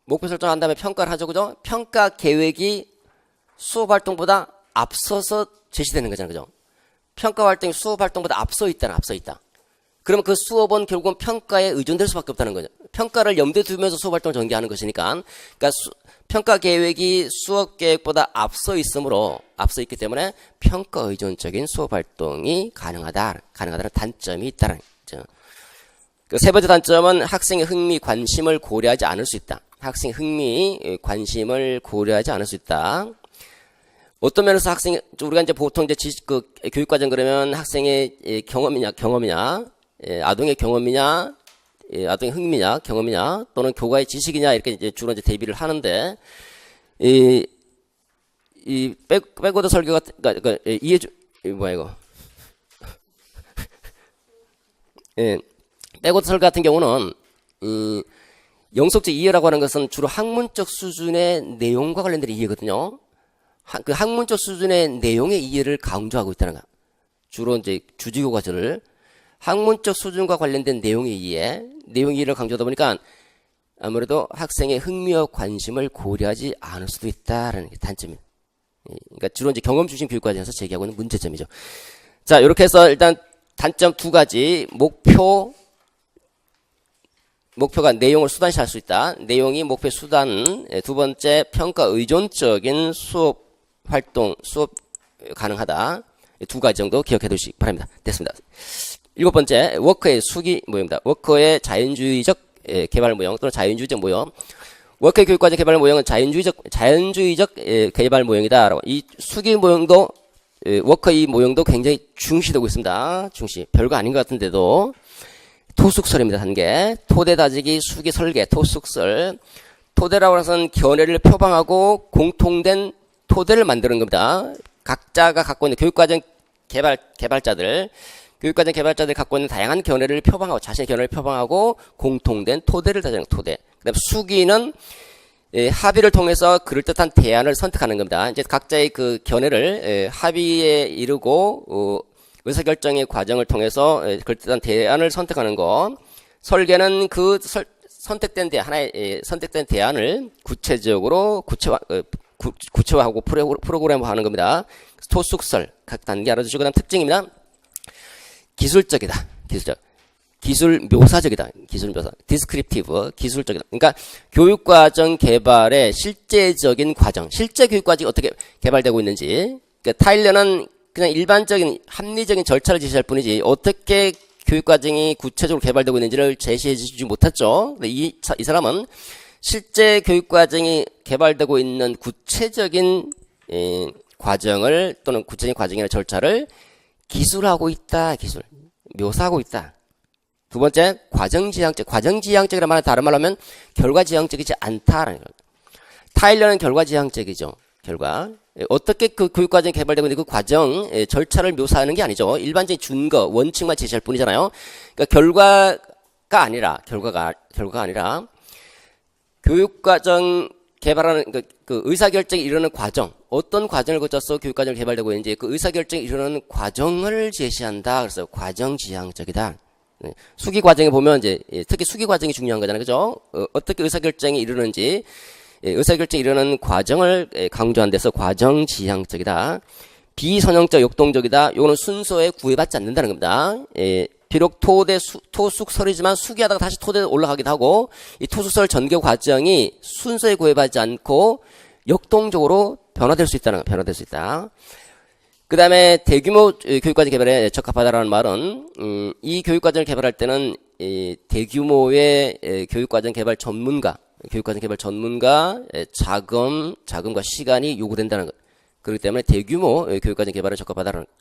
목표 설정한 다음에 평가를 하죠. 그죠? 평가 계획이 수업 활동보다 앞서서 제시되는 거잖아요. 그죠? 평가 활동이 수업 활동보다 앞서 있다. 그러면 그 수업은 결국은 평가에 의존될 수밖에 없다는 거죠. 평가를 염두에 두면서 수업 활동을 전개하는 것이니까. 그러니까 평가 계획이 수업 계획보다 앞서 있기 때문에 평가 의존적인 수업 활동이 가능하다는 단점이 있다는 거죠. 그 세 번째 단점은 학생의 흥미, 관심을 고려하지 않을 수 있다. 어떤 면에서 우리가 이제 보통 이제 교육과정 그러면 학생의 경험이냐, 아동의 경험이냐, 아동의 흥미냐, 경험이냐, 또는 교과의 지식이냐, 이렇게 이제 주로 이제 대비를 하는데, 백워드 설교 같은, 그러니까 뭐야, 이거. 예, 백워드 설교 같은 경우는, 영속적 이해라고 하는 것은 주로 학문적 수준의 내용과 관련된 이해거든요. 그 학문적 수준의 내용의 이해를 강조하고 있다는 거. 주로 이제 주지교과서를 학문적 수준과 관련된 내용의 이해, 내용 이해를 강조하다 보니까 아무래도 학생의 흥미와 관심을 고려하지 않을 수도 있다라는 게 단점이에요. 그러니까 주로 이제 경험 중심 교육과정에서 제기하고 있는 문제점이죠. 자, 이렇게 해서 일단 단점 두 가지, 목표가 내용을 수단시할 수 있다. 내용이 목표의 수단. 두 번째, 평가 의존적인 수업 활동, 수업 가능하다. 두 가지 정도 기억해 두시기 바랍니다. 됐습니다. 일곱 번째, 워커의 수기 모형입니다. 워커의 자연주의적 개발 모형 또는 자연주의적 모형. 워커의 교육과정 개발 모형은 자연주의적 개발 모형이다. 이 수기 모형도, 워커 이 모형도 굉장히 중시되고 있습니다. 중시. 별거 아닌 것 같은데도. 토숙설입니다. 단계. 토대 다지기, 수기 설계, 토숙설. 토대라고 하는 것은 견해를 표방하고 공통된 토대를 만드는 겁니다. 각자가 갖고 있는 교육과정 개발자들 갖고 있는 다양한 견해를 표방하고 자신의 견해를 표방하고 공통된 토대를 다지는 토대. 그다음 수기는 합의를 통해서 그럴듯한 대안을 선택하는 겁니다. 이제 각자의 그 견해를 합의에 이르고 의사결정의 과정을 통해서 그럴듯한 대안을 선택하는 것. 설계는 그 선택된 대안을 구체적으로 구체화하고 프로그램화하는 겁니다. 토숙설 각 단계 알아두시고 그다음 특징입니다. 기술적이다. 기술 묘사적이다. 기술 묘사. 디스크립티브. 기술적이다. 그러니까 교육과정 개발의 실제적인 과정, 실제 교육과정이 어떻게 개발되고 있는지. 그러니까 타일러는 그냥 일반적인 합리적인 절차를 제시할 뿐이지 어떻게 교육과정이 구체적으로 개발되고 있는지를 제시해 주지 못했죠. 근데 이 사람은 실제 교육과정이 개발되고 있는 구체적인 과정을 또는 구체적인 과정이나 절차를 기술하고 있다. 기술. 묘사하고 있다. 두 번째, 과정지향적. 과정지향적이라는 말은 다른 말로 하면 결과지향적이지 않다라는 겁니다. 타일러는 결과지향적이죠. 결과. 어떻게 그 교육과정이 개발되고 있는 그 과정, 절차를 묘사하는 게 아니죠. 일반적인 준거, 원칙만 제시할 뿐이잖아요. 그러니까 결과가 아니라 교육과정 개발하는 그 의사결정에 이르는 과정, 어떤 과정을 거쳐서 교육과정이 개발되고 있는지 그 의사결정에 이르는 과정을 제시한다. 그래서 과정지향적이다. 수기 과정에 보면 이제 특히 수기 과정이 중요한 거잖아요, 그죠? 어떻게 의사결정에 이르는지 의사결정에 이르는 과정을 강조한 데서 과정지향적이다. 비선형적, 역동적이다. 요거는 순서에 구애받지 않는다는 겁니다. 비록 토숙설이지만 수기하다가 다시 토대에 올라가기도 하고 이 토숙설 전개 과정이 순서에 구애받지 않고 역동적으로 변화될 수 있다. 그 다음에 대규모 교육과정 개발에 적합하다라는 말은 이 교육과정을 개발할 때는 대규모의 교육과정 개발 전문가 자금과 시간이 요구된다는 것. 그렇기 때문에 대규모 교육과정 개발에 적합하다라는 것.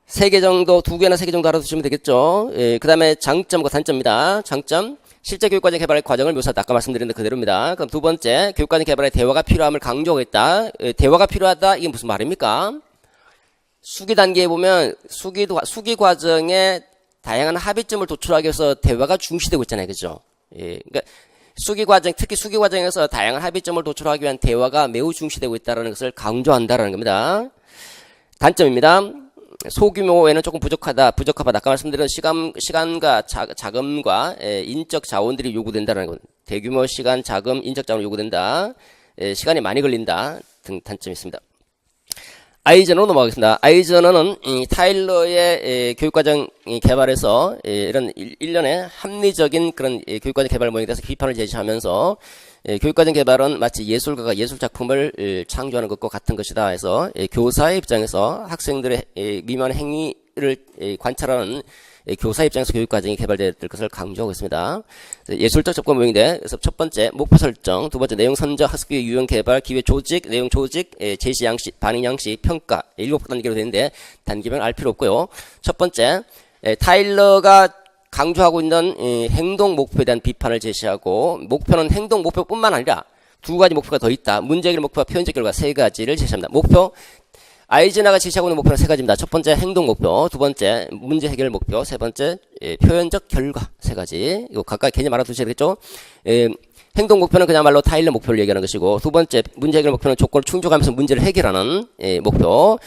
3개 정도, 2개나 3개 정도 알아두시면 되겠죠. 그 다음에 장점과 단점입니다. 장점, 실제 교육과정 개발의 과정을 묘사하다. 아까 말씀드린 데 그대로입니다. 그럼 두 번째, 교육과정 개발에 대화가 필요함을 강조하고 있다. 대화가 필요하다, 이게 무슨 말입니까? 수기 단계에 보면, 수기 과정에 다양한 합의점을 도출하기 위해서 대화가 중시되고 있잖아요. 그죠? 그러니까 수기 과정, 특히 수기 과정에서 다양한 합의점을 도출하기 위한 대화가 매우 중시되고 있다는 것을 강조한다라는 겁니다. 단점입니다. 소규모에는 조금 부족하다. 아까 말씀드린 시간과 자금과 인적 자원들이 요구된다는 것. 대규모 시간, 자금, 인적 자원이 요구된다. 시간이 많이 걸린다. 등 단점이 있습니다. 아이저너로 넘어가겠습니다. 아이저너는 타일러의 교육과정 개발에서 이런 일련의 합리적인 그런 교육과정 개발 모형에 대해서 비판을 제시하면서 교육과정 개발은 마치 예술가가 예술작품을 창조하는 것과 같은 것이다 해서 교사의 입장에서 학생들의 미묘한 행위를 관찰하는 교사 입장에서 교육과정이 개발될 것을 강조하고 있습니다. 예술적 접근 모형인데, 그래서 첫 번째 목표 설정, 두 번째 내용 선적, 학습기획 유형 개발, 기획 조직, 내용 조직, 제시 양식, 반응 양식, 평가 7단계로 되는데 단계별 알 필요 없고요. 첫 번째, 타일러가 강조하고 있는 행동 목표에 대한 비판을 제시하고, 목표는 행동 목표뿐만 아니라 두 가지 목표가 더 있다. 문제 해결 목표와 표현적 결과 세 가지를 제시합니다. 목표, 아이젠하가 제시하고 있는 목표는 세 가지입니다. 첫 번째 행동 목표, 두 번째 문제 해결 목표, 세 번째 표현적 결과 세 가지. 이거 각각 개념 알아두셔야 되겠죠? 행동 목표는 그야말로 타일러 목표를 얘기하는 것이고, 두 번째 문제 해결 목표는 조건을 충족하면서 문제를 해결하는 목표.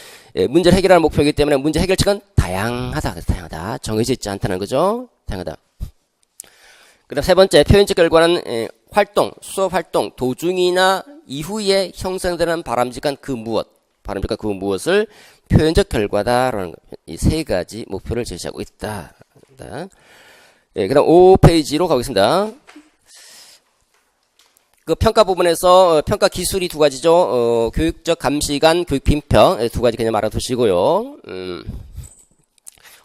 문제를 해결하는 목표이기 때문에 문제 해결책은 다양하다. 다양하다. 정해져 있지 않다는 거죠. 다양하다. 그 다음 세 번째 표현적 결과는 활동, 수업 활동 도중이나 이후에 형성되는 바람직한 그 무엇을 표현적 결과다라는 이 세 가지 목표를 제시하고 있다. 그 다음 5페이지로 가겠습니다. 그 평가 부분에서 평가 기술이 두 가지죠. 교육적 감시관, 교육 비평 두 가지 그냥 알아두시고요.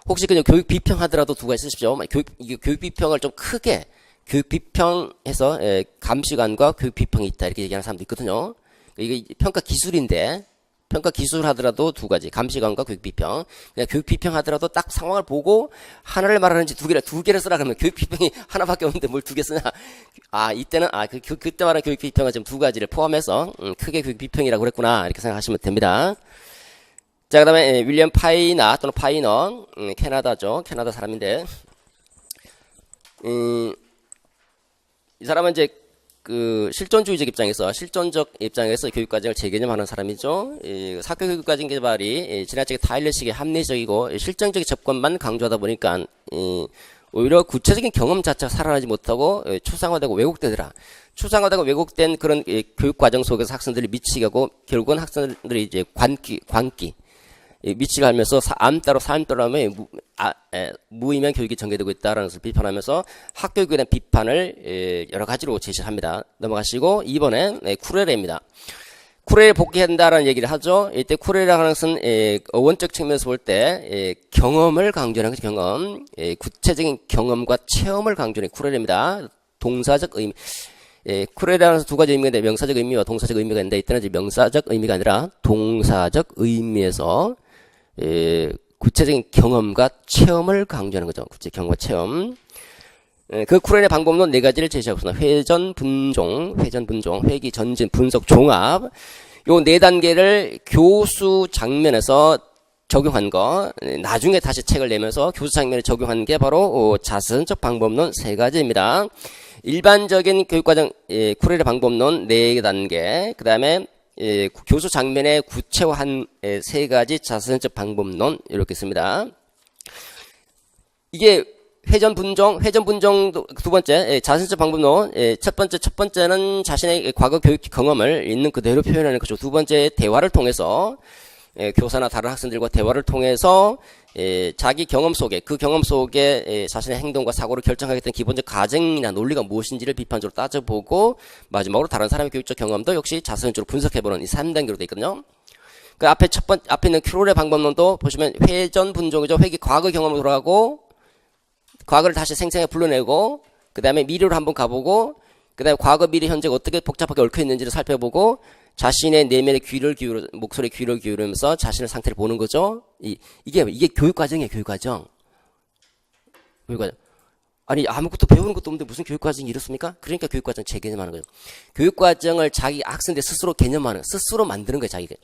혹시 그냥 교육 비평 하더라도 두 가지 쓰십시오. 교육 비평을 좀 크게 교육 비평해서 감시관과 교육 비평이 있다 이렇게 얘기하는 사람도 있거든요. 이게 평가 기술인데 평가 기술 하더라도 두 가지 감시관과 교육 비평. 그냥 교육 비평 하더라도 딱 상황을 보고 하나를 말하는지 두 개를 쓰라 그러면 교육 비평이 하나밖에 없는데 뭘 두 개 쓰냐. 이때는 그때 말한 교육 비평은 지금 두 가지를 포함해서 크게 교육 비평이라고 그랬구나 이렇게 생각하시면 됩니다. 자, 그 다음에 윌리엄 파이너 또는 파이너, 캐나다죠. 캐나다 사람인데 이 사람은 이제 그 실존적 입장에서 교육과정을 재개념하는 사람이죠. 사교 교육과정 개발이 지나치게 타일러식의 합리적이고 실정적인 접근만 강조하다 보니까 오히려 구체적인 경험 자체가 살아나지 못하고 추상화되고 왜곡되더라. 추상화되고 왜곡된 그런 교육과정 속에서 학생들이 미치게 하고 결국은 학생들이 이제 관기 미치게 하면서 암따로 삶따로 하면 무의미한 교육이 전개되고 있다는 것을 비판하면서 학교교육에 대한 비판을 여러 가지로 제시합니다. 넘어가시고 2번에 쿠레레입니다. 쿠레레 복귀한다라는 얘기를 하죠. 이때 쿠레레라는 것은 어원적 측면에서 볼 때 경험을 강조하는 것이 경험, 구체적인 경험과 체험을 강조하는 쿠레레입니다. 동사적 의미. 쿠레레라는 것은 두 가지 의미가 있는데 명사적 의미와 동사적 의미가 있는데 이때는 이제 명사적 의미가 아니라 동사적 의미에서 구체적인 경험과 체험을 강조하는 거죠. 구체적 경험과 체험. 그 쿠레레 방법론 네 가지를 제시하고 있습니다. 회전, 분종, 회기, 전진, 분석, 종합. 요 네 단계를 교수 장면에서 적용한 거, 나중에 다시 책을 내면서 교수 장면에 적용한 게 바로 자선적 방법론 세 가지입니다. 일반적인 교육과정 쿠레레 방법론 네 단계, 그 다음에 교수 장면에 구체화한 세 가지 자선적 방법론 이렇게 있습니다. 이게 회전 분종 두 번째 자선적 방법론. 첫 번째는 자신의 과거 교육 경험을 있는 그대로 표현하는 것이고, 두 번째 대화를 통해서 교사나 다른 학생들과 대화를 통해서 자기 경험 속에 자신의 행동과 사고를 결정하게 된 기본적 가정이나 논리가 무엇인지를 비판적으로 따져보고, 마지막으로 다른 사람의 교육적 경험도 역시 자선적으로 분석해보는 이 3단계로 되어 있거든요. 그 앞에 있는 쿠레레 방법론도 보시면 회전 분종이죠. 과거 경험으로 돌아가고 과거를 다시 생생하게 불러내고, 그 다음에 미래로 한번 가보고, 그 다음에 과거, 미래, 현재가 어떻게 복잡하게 얽혀 있는지를 살펴보고, 자신의 내면의 목소리에 귀를 기울이면서 자신의 상태를 보는 거죠. 이게 교육과정이에요, 교육과정. 아니, 아무것도 배우는 것도 없는데 무슨 교육과정이 이렇습니까? 그러니까 교육과정 재개념하는 거죠. 교육과정을 자기 학생들 스스로 스스로 만드는 거예요, 자기가.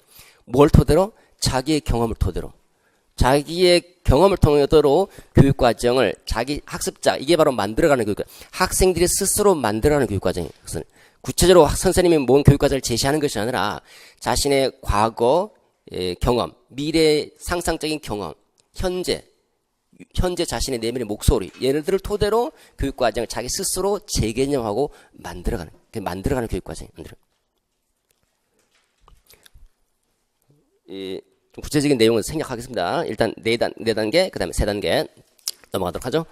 뭘 토대로? 자기의 경험을 토대로. 자기의 경험을 통해서로 교육과정을 자기 학습자, 이게 바로 만들어가는 교육과정. 학생들이 스스로 만들어가는 교육과정이에요. 구체적으로 선생님이 뭔 교육과정을 제시하는 것이 아니라 자신의 과거 경험, 미래 상상적인 경험, 현재 자신의 내면의 목소리, 얘네들을 토대로 교육과정을 자기 스스로 재개념하고 만들어가는 교육과정이에요. 좀 구체적인 내용을 생략하겠습니다. 일단 네 단계, 그 다음에 세 단계 넘어가도록 하죠.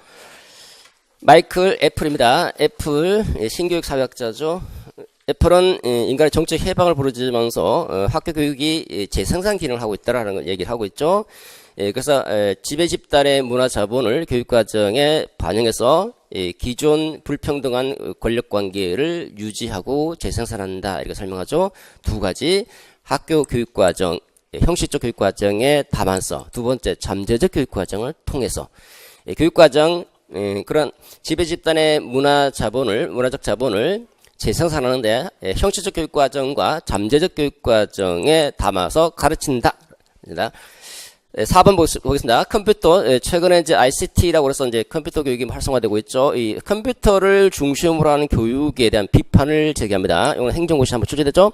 마이클 애플입니다. 애플 신교육 사회학자죠. 애플은 인간의 정책 해방을 부르짖으면서 학교 교육이 재생산 기능을 하고 있다라는 걸 얘기를 하고 있죠. 그래서 지배 집단의 문화 자본을 교육과정에 반영해서 기존 불평등한 권력 관계를 유지하고 재생산한다 이렇게 설명하죠. 두 가지 학교 교육과정, 형식적 교육과정의 다반서, 두 번째 잠재적 교육과정을 통해서 교육과정 그런 지배 집단의 문화적 자본을 재생산하는데 형식적 교육과정과 잠재적 교육과정에 담아서 가르친다. 4번 보겠습니다. 컴퓨터, 최근에 이제 ICT라고 해서 이제 컴퓨터 교육이 활성화되고 있죠. 이 컴퓨터를 중심으로 하는 교육에 대한 비판을 제기합니다. 이건 행정고시 한번 출제됐죠.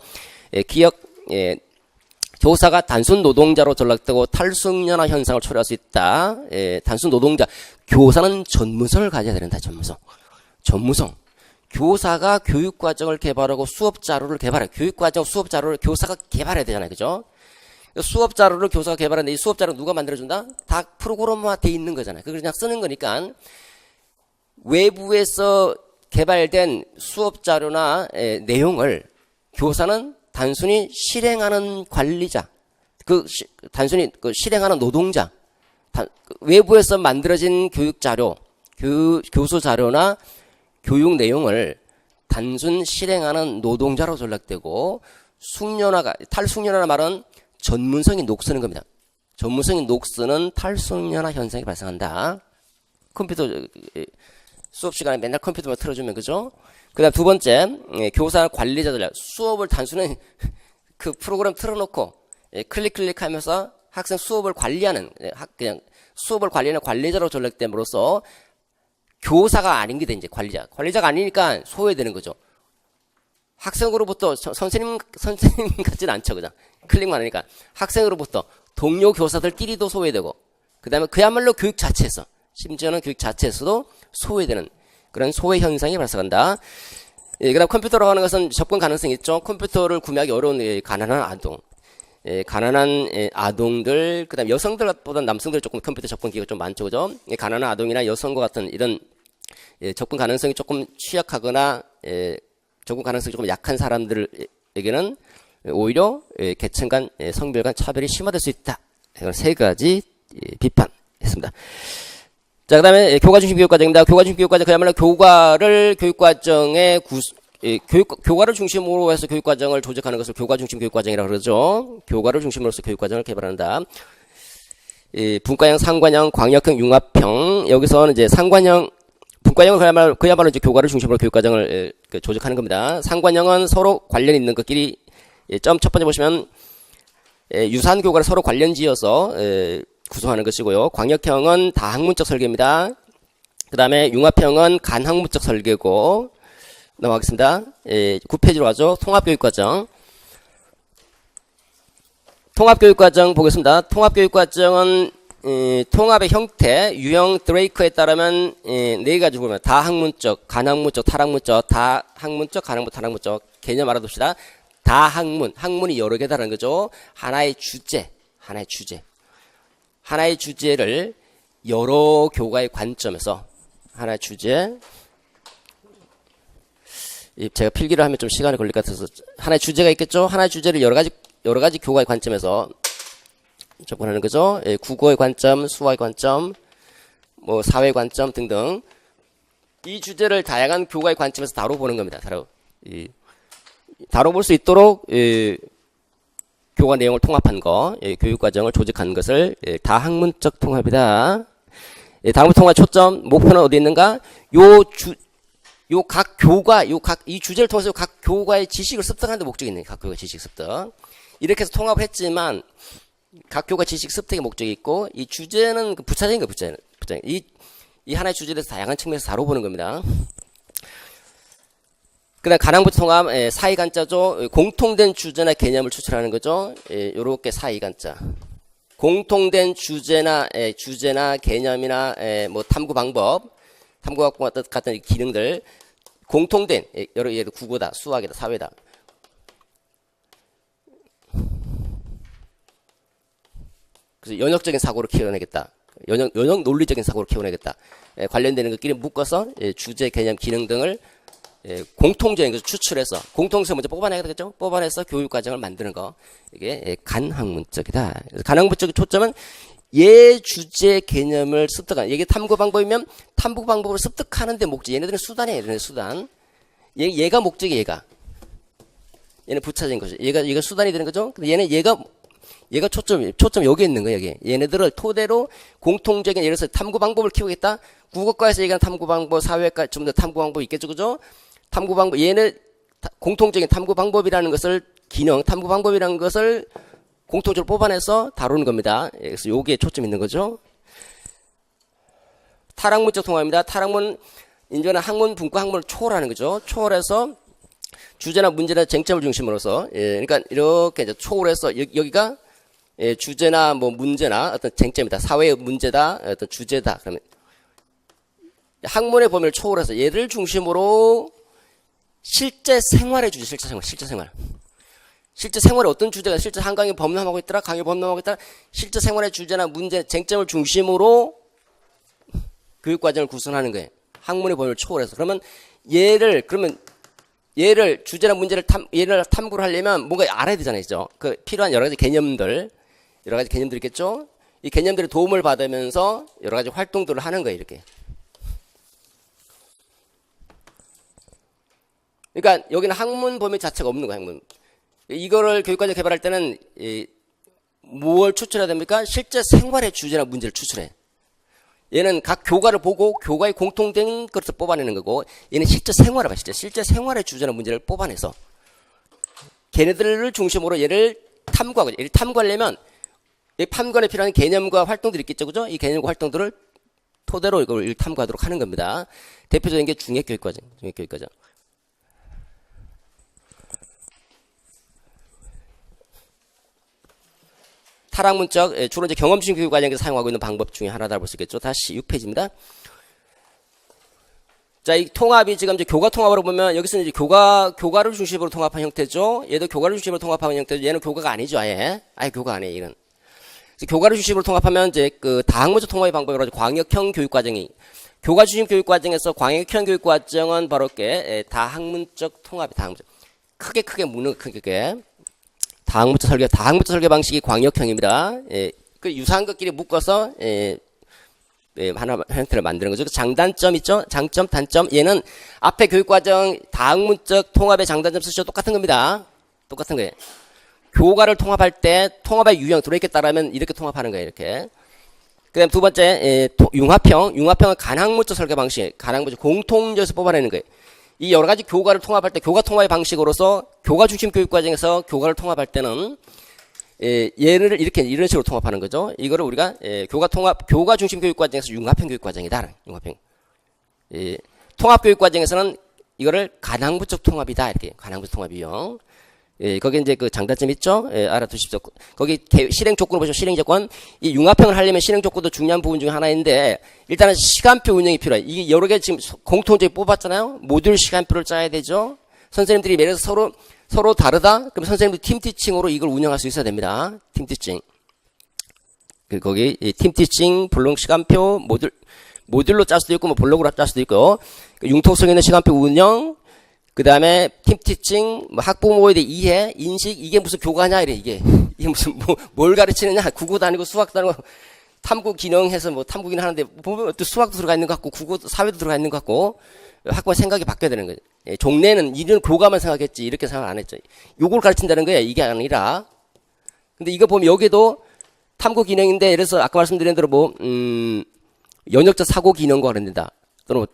교사가 단순 노동자로 전락되고 탈숙연화 현상을 초래할 수 있다. 단순 노동자. 교사는 전문성을 가져야 된다. 전문성. 교사가 교육과정을 개발하고 수업자료를 개발해. 교육과정 수업자료를 교사가 개발해야 되잖아요. 그죠? 수업자료를 교사가 개발하는데 이 수업자료 누가 만들어준다? 다 프로그램화 돼 있는 거잖아요. 그걸 그냥 쓰는 거니까 외부에서 개발된 수업자료나 내용을 교사는 단순히 실행하는 관리자, 단순히 실행하는 노동자, 외부에서 만들어진 교육자료, 교수 자료나 교육 내용을 단순 실행하는 노동자로 전락되고 탈숙연화가 말은 전문성이 녹쓰는 겁니다. 전문성이 녹쓰는 탈숙연화 현상이 발생한다. 컴퓨터 수업 시간에 맨날 컴퓨터만 틀어주면 그죠? 그다음 두 번째, 교사 관리자들 수업을 단순히 그 프로그램 틀어놓고 클릭하면서 학생 수업을 관리하는 그냥 수업을 관리하는 관리자로 전락됨으로써 교사가 아닌 게 돼. 이제 관리자가 아니니까 소외되는 거죠. 학생으로부터 선생님 같지는 않죠. 그냥 클릭만 하니까 학생으로부터 동료 교사들끼리도 소외되고 그다음에 그야말로 교육 자체에서 심지어는 교육 자체에서도 소외되는 그런 소외 현상이 발생한다. 그다음 컴퓨터라고 하는 것은 접근 가능성이 있죠. 컴퓨터를 구매하기 어려운 가난한 아동들, 그다음 여성들보다 남성들 조금 컴퓨터 접근 기회가 좀 많죠, 그죠? 가난한 아동이나 여성과 같은 이런 접근 가능성이 조금 취약하거나 접근 가능성이 조금 약한 사람들에게는 오히려 계층 간, 성별 간 차별이 심화될 수 있다. 이건 세 가지 비판했습니다. 자, 그다음에 교과 중심 교육과정입니다. 교과 중심 교육과정 그야말로 교과를 교육과정의 교과를 중심으로 해서 교육과정을 조직하는 것을 교과 중심 교육과정이라고 그러죠. 교과를 중심으로서 교육과정을 개발한다. 분과형, 상관형, 광역형, 융합형. 여기서는 이제 상관형, 분과형은 그야말로 이제 교과를 중심으로 교육과정을 조직하는 겁니다. 상관형은 서로 관련 있는 것끼리 첫 번째 보시면 유사한 교과를 서로 관련 지어서 구성하는 것이고요. 광역형은 다학문적 설계입니다. 그 다음에 융합형은 간학문적 설계고 넘어가겠습니다. 9페이지로 가죠. 통합교육과정. 통합교육과정 보겠습니다. 통합교육과정은 통합의 형태, 유형 드레이크에 따르면 네 가지 보면 다학문적, 간학문적, 탈학문적, 다학문적, 간학문적, 탈학문적 개념 알아둡시다. 학문이 여러 개다라는 거죠. 하나의 주제를 여러 교과의 관점에서 하나의 주제, 제가 필기를 하면 좀 시간이 걸릴 것 같아서 하나의 주제가 있겠죠. 하나의 주제를 여러 가지 교과의 관점에서 접근하는 거죠. 국어의 관점, 수학의 관점, 뭐 사회 관점 등등 이 주제를 다양한 교과의 관점에서 다뤄보는 겁니다. 다뤄볼 수 있도록 교과 내용을 통합한 거, 교육과정을 조직한 것을 다학문적 통합이다. 다학문 통합 초점, 목표는 어디 있는가? 각 교과, 이 주제를 통해서 각 교과의 지식을 습득하는 데 목적이 있네. 각 교과 지식 습득. 이렇게 해서 통합을 했지만, 각 교과 지식 습득의 목적이 있고, 이 주제는 부차적인 거예요, 부차적인. 이 하나의 주제에 대해서 다양한 측면에서 다뤄보는 겁니다. 그 다음 간학문적 통합, 사이간자죠. 공통된 주제나 개념을 추출하는 거죠. 요렇게 사이간자. 공통된 주제나 개념이나, 뭐 탐구 방법, 탐구학과 같은 기능들, 공통된, 예를 국어다, 수학이다, 사회다. 그래서 연역적인 사고를 키워내겠다. 연역 논리적인 사고를 키워내겠다. 관련되는 것끼리 묶어서 주제, 개념, 기능 등을 공통적인 것을 추출해서 공통성을 먼저 뽑아내야 되겠죠. 뽑아내서 교육과정을 만드는 거. 이게 간학문적이다. 간학문적인 초점은 주제 개념을 습득하는. 이게 탐구 방법이면 탐구 방법을 습득하는 데 목적. 얘네들은 수단이에요. 얘네들 수단. 얘가 목적이 얘는 부차적인 거죠. 얘가 수단이 되는 거죠. 근데 얘가 초점 여기 있는 거예요. 여기. 얘네들을 토대로 공통적인 예를 들어서 탐구 방법을 키우겠다. 국어과에서 얘기하는 탐구 방법, 사회과 좀 더 탐구 방법 있겠죠, 그죠? 탐구 방법, 얘는 공통적인 탐구 방법이라는 것을 기능, 탐구 방법이라는 것을 공통적으로 뽑아내서 다루는 겁니다. 그래서 여기에 초점 있는 거죠. 타락문적 통합입니다. 타락문, 이제는 학문, 분과 학문을 초월하는 거죠. 초월해서 주제나 문제나 쟁점을 중심으로서, 그러니까 이렇게 이제 초월해서 여기가 주제나 뭐 문제나 어떤 쟁점이다. 사회의 문제다. 어떤 주제다. 그러면 학문의 범위를 초월해서 얘를 중심으로 실제 생활의 주제, 실제 생활, 실제 생활. 실제 생활에 어떤 주제가 실제 한 강의 범람하고 있더라, 강의 범람하고 있더라, 실제 생활의 주제나 문제, 쟁점을 중심으로 교육과정을 구성하는 거예요. 학문의 범위를 초월해서. 그러면 얘를 주제나 문제를 얘를 탐구를 하려면 뭔가 알아야 되잖아요. 그죠? 그 필요한 여러 가지 개념들 있겠죠? 이 개념들의 도움을 받으면서 여러 가지 활동들을 하는 거예요. 이렇게. 그러니까 여기는 학문 범위 자체가 없는 거예요. 학문. 이거를 교육과정 개발할 때는 뭘 추출해야 됩니까? 실제 생활의 주제나 문제를 추출해. 얘는 각 교과를 보고 교과의 공통된 것을 뽑아내는 거고, 얘는 실제 생활을 봐. 실제 생활의 주제나 문제를 뽑아내서 걔네들을 중심으로 얘를 탐구하고, 얘를 탐구하려면 이 탐구에 필요한 개념과 활동들이 있겠죠, 그죠? 이 개념과 활동들을 토대로 이걸 탐구하도록 하는 겁니다. 대표적인 게 중액교육과정. 타락문적, 주로 이제 경험중 교육과정에서 사용하고 있는 방법 중에 하나다 볼 수 있겠죠. 다시 6페이지입니다. 자, 이 통합이 지금 이제 교과 통합으로 보면 여기서는 이제 교과를 중심으로 통합한 형태죠. 얘도 교과를 중심으로 통합한 형태죠. 얘는 교과가 아니죠, 아예 교과가 아니에요, 이건. 교과를 중심으로 통합하면 이제 그 다학문적 통합의 방법이라고 광역형 교육과정이, 교과 중심 교육과정에서 광역형 교육과정은 바로 게 다학문적 통합이, 다학문적. 크게 묻는 크게. 다학문적 설계 방식이 광역형입니다. 그 유사한 것끼리 묶어서 하나 형태를 만드는 거죠. 장단점 있죠? 장점, 단점. 얘는 앞에 교육과정 다학문적 통합의 장단점 쓰셔도 똑같은 겁니다. 똑같은 거예요. 교과를 통합할 때 통합의 유형 들어있겠다라면 이렇게 통합하는 거예요. 이렇게. 그다음 두 번째 융합형은 간학문적 설계 방식, 간학문적 공통적에서 뽑아내는 거예요. 이 여러 가지 교과를 통합할 때 교과 통합의 방식으로서 교과 중심 교육과정에서 교과를 통합할 때는 얘를 이런 식으로 통합하는 거죠. 이거를 우리가 교과 중심 교육과정에서 융합형 교육과정이다. 융합형. 통합 교육과정에서는 이거를 간학문적 통합이다. 이렇게 간학문적 통합이요. 거기 이제 그 장단점 있죠? 알아두십시오. 거기 실행 조건을 보시면 실행 조건. 이 융합형을 하려면 실행 조건도 중요한 부분 중에 하나인데, 일단은 시간표 운영이 필요해. 이게 여러 개 지금 공통적으로 뽑았잖아요? 모듈 시간표를 짜야 되죠? 선생님들이 예를 들어서 서로 다르다? 그럼 선생님들 팀 티칭으로 이걸 운영할 수 있어야 됩니다. 팀 티칭. 거기 팀 티칭, 블록 시간표, 모듈로 짤 수도 있고, 뭐 블록으로 짤 수도 있고, 융통성 있는 시간표 운영, 그 다음에 팀 티칭, 학부모에 대해 이해, 인식, 이게 무슨 교과냐, 이래, 이게 무슨, 뭘 가르치느냐, 국어도 아니고 수학도 아니고, 탐구 기능해서 탐구 기능 하는데, 보면 또 수학도 들어가 있는 것 같고, 국어도, 사회도 들어가 있는 것 같고, 학부모 생각이 바뀌어야 되는 거죠. 종래는 이런 교과만 생각했지, 이렇게 생각 안 했죠. 요걸 가르친다는 거예요, 이게 아니라. 근데 이거 보면 여기도 탐구 기능인데, 예를 들어서 아까 말씀드린 대로 연역적 사고 기능과 그런다. 또는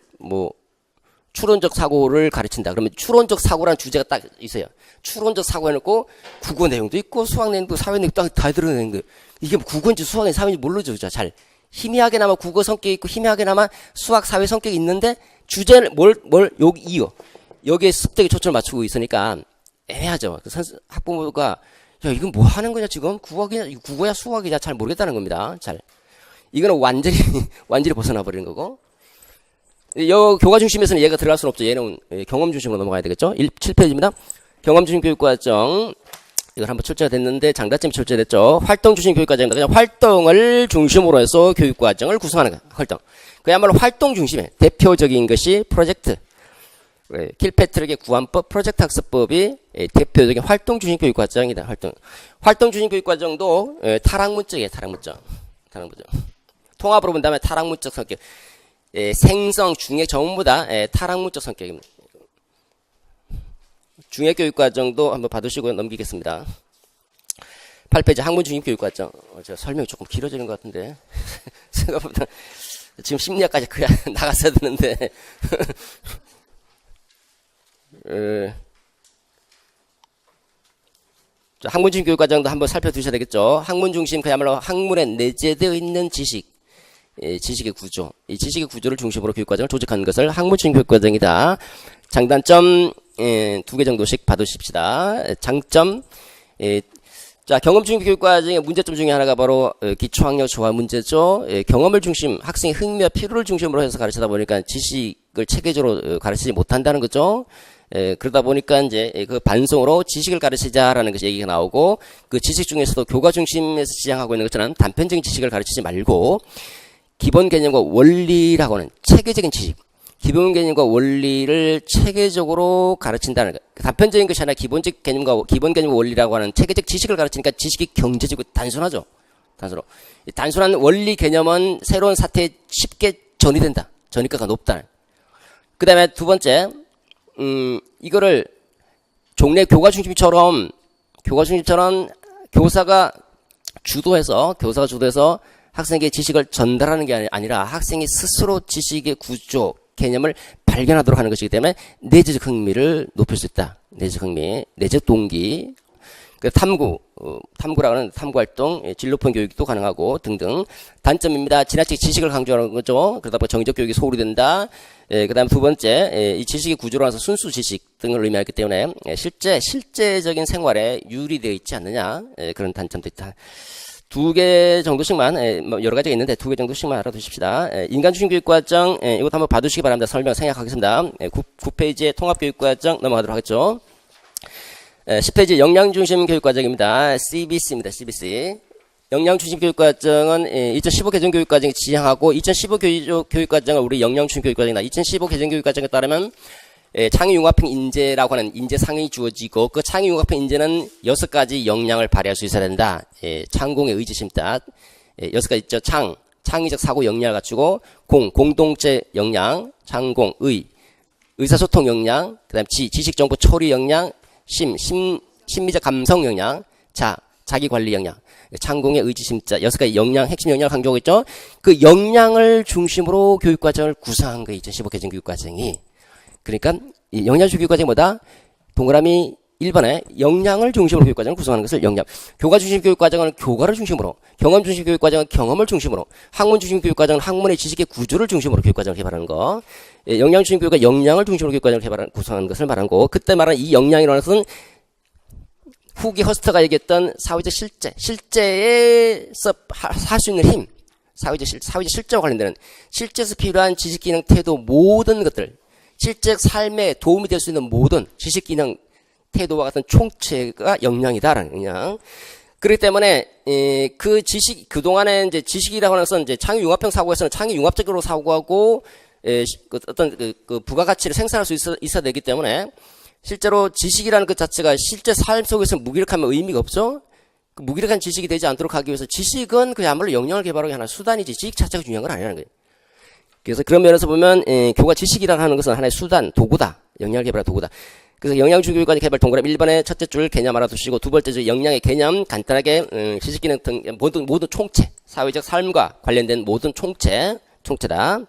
추론적 사고를 가르친다. 그러면 추론적 사고라는 주제가 딱 있어요. 추론적 사고 해놓고 국어 내용도 있고 수학 내용도 사회 내용도 다 들어내는 거예요. 이게 국어인지 수학인지 사회인지 모르죠. 잘. 희미하게나마 국어 성격이 있고 희미하게나마 수학 사회 성격이 있는데 주제를 여기에 습득에 초점을 맞추고 있으니까 애매하죠. 학부모가 야 이건 뭐 하는 거냐 지금 국어야 수학이냐 잘 모르겠다는 겁니다. 이거는 완전히 벗어나 버리는 거고. 교과 중심에서는 얘가 들어갈 수는 없죠. 얘는 경험 중심으로 넘어가야 되겠죠. 7페이지입니다. 경험 중심 교육과정. 이걸 한번 출제가 됐는데 장단점이 출제됐죠. 활동 중심 교육과정입니다. 그냥 활동을 중심으로 해서 교육과정을 구성하는 거예요. 활동. 그야말로 활동 중심에 대표적인 것이 프로젝트. 킬패트릭의 구환법, 프로젝트 학습법이 대표적인 활동 중심 교육과정이다. 활동 중심 교육과정도 타락문적이에요. 타락문적. 통합으로 본다면 타락문적 성격. 생성, 중액 전부 다 타락문적 성격입니다. 중액교육과정도 한번 받으시고 넘기겠습니다. 8페이지 학문 중심 교육과정. 제가 설명이 조금 길어지는 것 같은데 생각보다 지금 심리학까지 그야 나갔어야 되는데. 학문 중심 교육 과정도 한번 살펴두셔야 되겠죠. 학문 중심 그야말로 학문에 내재되어 있는 지식의 구조, 이 지식의 구조를 중심으로 교육 과정을 조직하는 것을 학문 중심 교육 과정이다. 장단점 2개 정도씩 봐두십시다. 장점, 자, 경험 중심 교육 과정의 문제점 중에 하나가 바로 기초학력 조화 문제죠. 경험을 중심, 학생의 흥미와 필요를 중심으로 해서 가르치다 보니까 지식을 체계적으로 가르치지 못한다는 거죠. 그러다 보니까 이제 그 반성으로 지식을 가르치자라는 것이 얘기가 나오고, 그 지식 중에서도 교과 중심에서 지향하고 있는 것처럼 단편적인 지식을 가르치지 말고 기본 개념과 원리라고 하는 체계적인 지식, 기본 개념과 원리를 체계적으로 가르친다는 것. 단편적인 것이 아니라 기본 개념과 원리라고 하는 체계적 지식을 가르치니까 지식이 경제적이고 단순하죠. 단순한 원리 개념은 새로운 사태에 쉽게 전이된다. 전이가가 높다. 그 다음에 두 번째, 이거를 종래 교과 중심처럼 교사가 주도해서 학생에게 지식을 전달하는 게 아니라 학생이 스스로 지식의 구조, 개념을 발견하도록 하는 것이기 때문에 내재적 흥미를 높일 수 있다. 내재적 흥미, 내재적 동기, 탐구라고 하는 탐구활동, 진로폰 교육도 가능하고 등등. 단점입니다. 지나치게 지식을 강조하는 거죠. 그러다 보니 정적 교육이 소홀히 된다. 그 다음 두 번째, 이 지식의 구조라서 순수 지식 등을 의미하기 때문에 실제적인 생활에 유리되어 있지 않느냐. 그런 단점도 있다. 2개 정도씩만, 여러 가지가 있는데 2개 정도씩만 알아두십시다. 인간중심 교육과정, 이것도 한번 봐두시기 바랍니다. 설명 생략하겠습니다. 9페이지의 통합교육과정 넘어가도록 하겠죠. 10페이지 역량중심 교육과정입니다. CBC입니다. CBC. 역량중심 교육과정은 2015 개정교육과정이 지향하고 2015 교육과정은 우리 역량중심 교육과정이다. 2015 개정교육과정에 따르면 창의융합형 인재라고 하는 인재상이 주어지고, 그 창의융합형 인재는 6가지 역량을 발휘할 수 있어야 된다. 창공의 의지심다. 6가지 있죠. 창의적 사고 역량을 갖추고, 공동체 역량, 창공, 의사소통 역량, 그 다음 지식정보 처리 역량, 심미적 감성 역량, 자기관리 역량, 창공의 의지심자, 6가지 역량, 핵심 역량을 강조하고 있죠. 그 역량을 중심으로 교육과정을 구성한 거예요. 2015 개정교육과정이. 그러니까 이 역량중심 교육과정이 뭐다? 동그라미 1번에 역량을 중심으로 교육과정을 구성하는 것을 역량. 교과중심 교육과정은 교과를 중심으로, 경험중심 교육과정은 경험을 중심으로, 학문중심 교육과정은 학문의 지식의 구조를 중심으로 교육과정을 개발하는 거. 역량중심 교육과 역량을 중심으로 교육과정을 구성하는 것을 말하는 거. 그때 말하는 이 역량이라는 것은 후기 허스터가 얘기했던 사회적 실제에서 할 수 있는 힘, 사회적 실제와 관련되는 실제에서 필요한 지식, 기능, 태도, 모든 것들, 실제 삶에 도움이 될 수 있는 모든 지식, 기능, 태도와 같은 총체가 역량이다라는 역량. 그렇기 때문에 그 지식, 그동안에 이제 지식이라고 하는 것은 이제 창의융합형 사고에서는 창의융합적으로 사고하고 어떤 그 부가가치를 생산할 수 있어야 되기 때문에, 실제로 지식이라는 것 자체가 실제 삶 속에서 무기력하면 의미가 없죠. 그 무기력한 지식이 되지 않도록 하기 위해서 지식은 그야말로 역량을 개발하기 하나의 수단이지 지식 자체가 중요한 건 아니라는 거예요. 그래서 그런 면에서 보면 교과 지식이라고 하는 것은 하나의 수단, 도구다. 역량을 개발할 도구다. 그래서 역량중심 교육과정 개발 동그라미 1번에 첫째 줄 개념 알아두시고, 두 번째 줄 역량의 개념 간단하게 지식, 기능 등 모든 총체, 사회적 삶과 관련된 모든 총체다.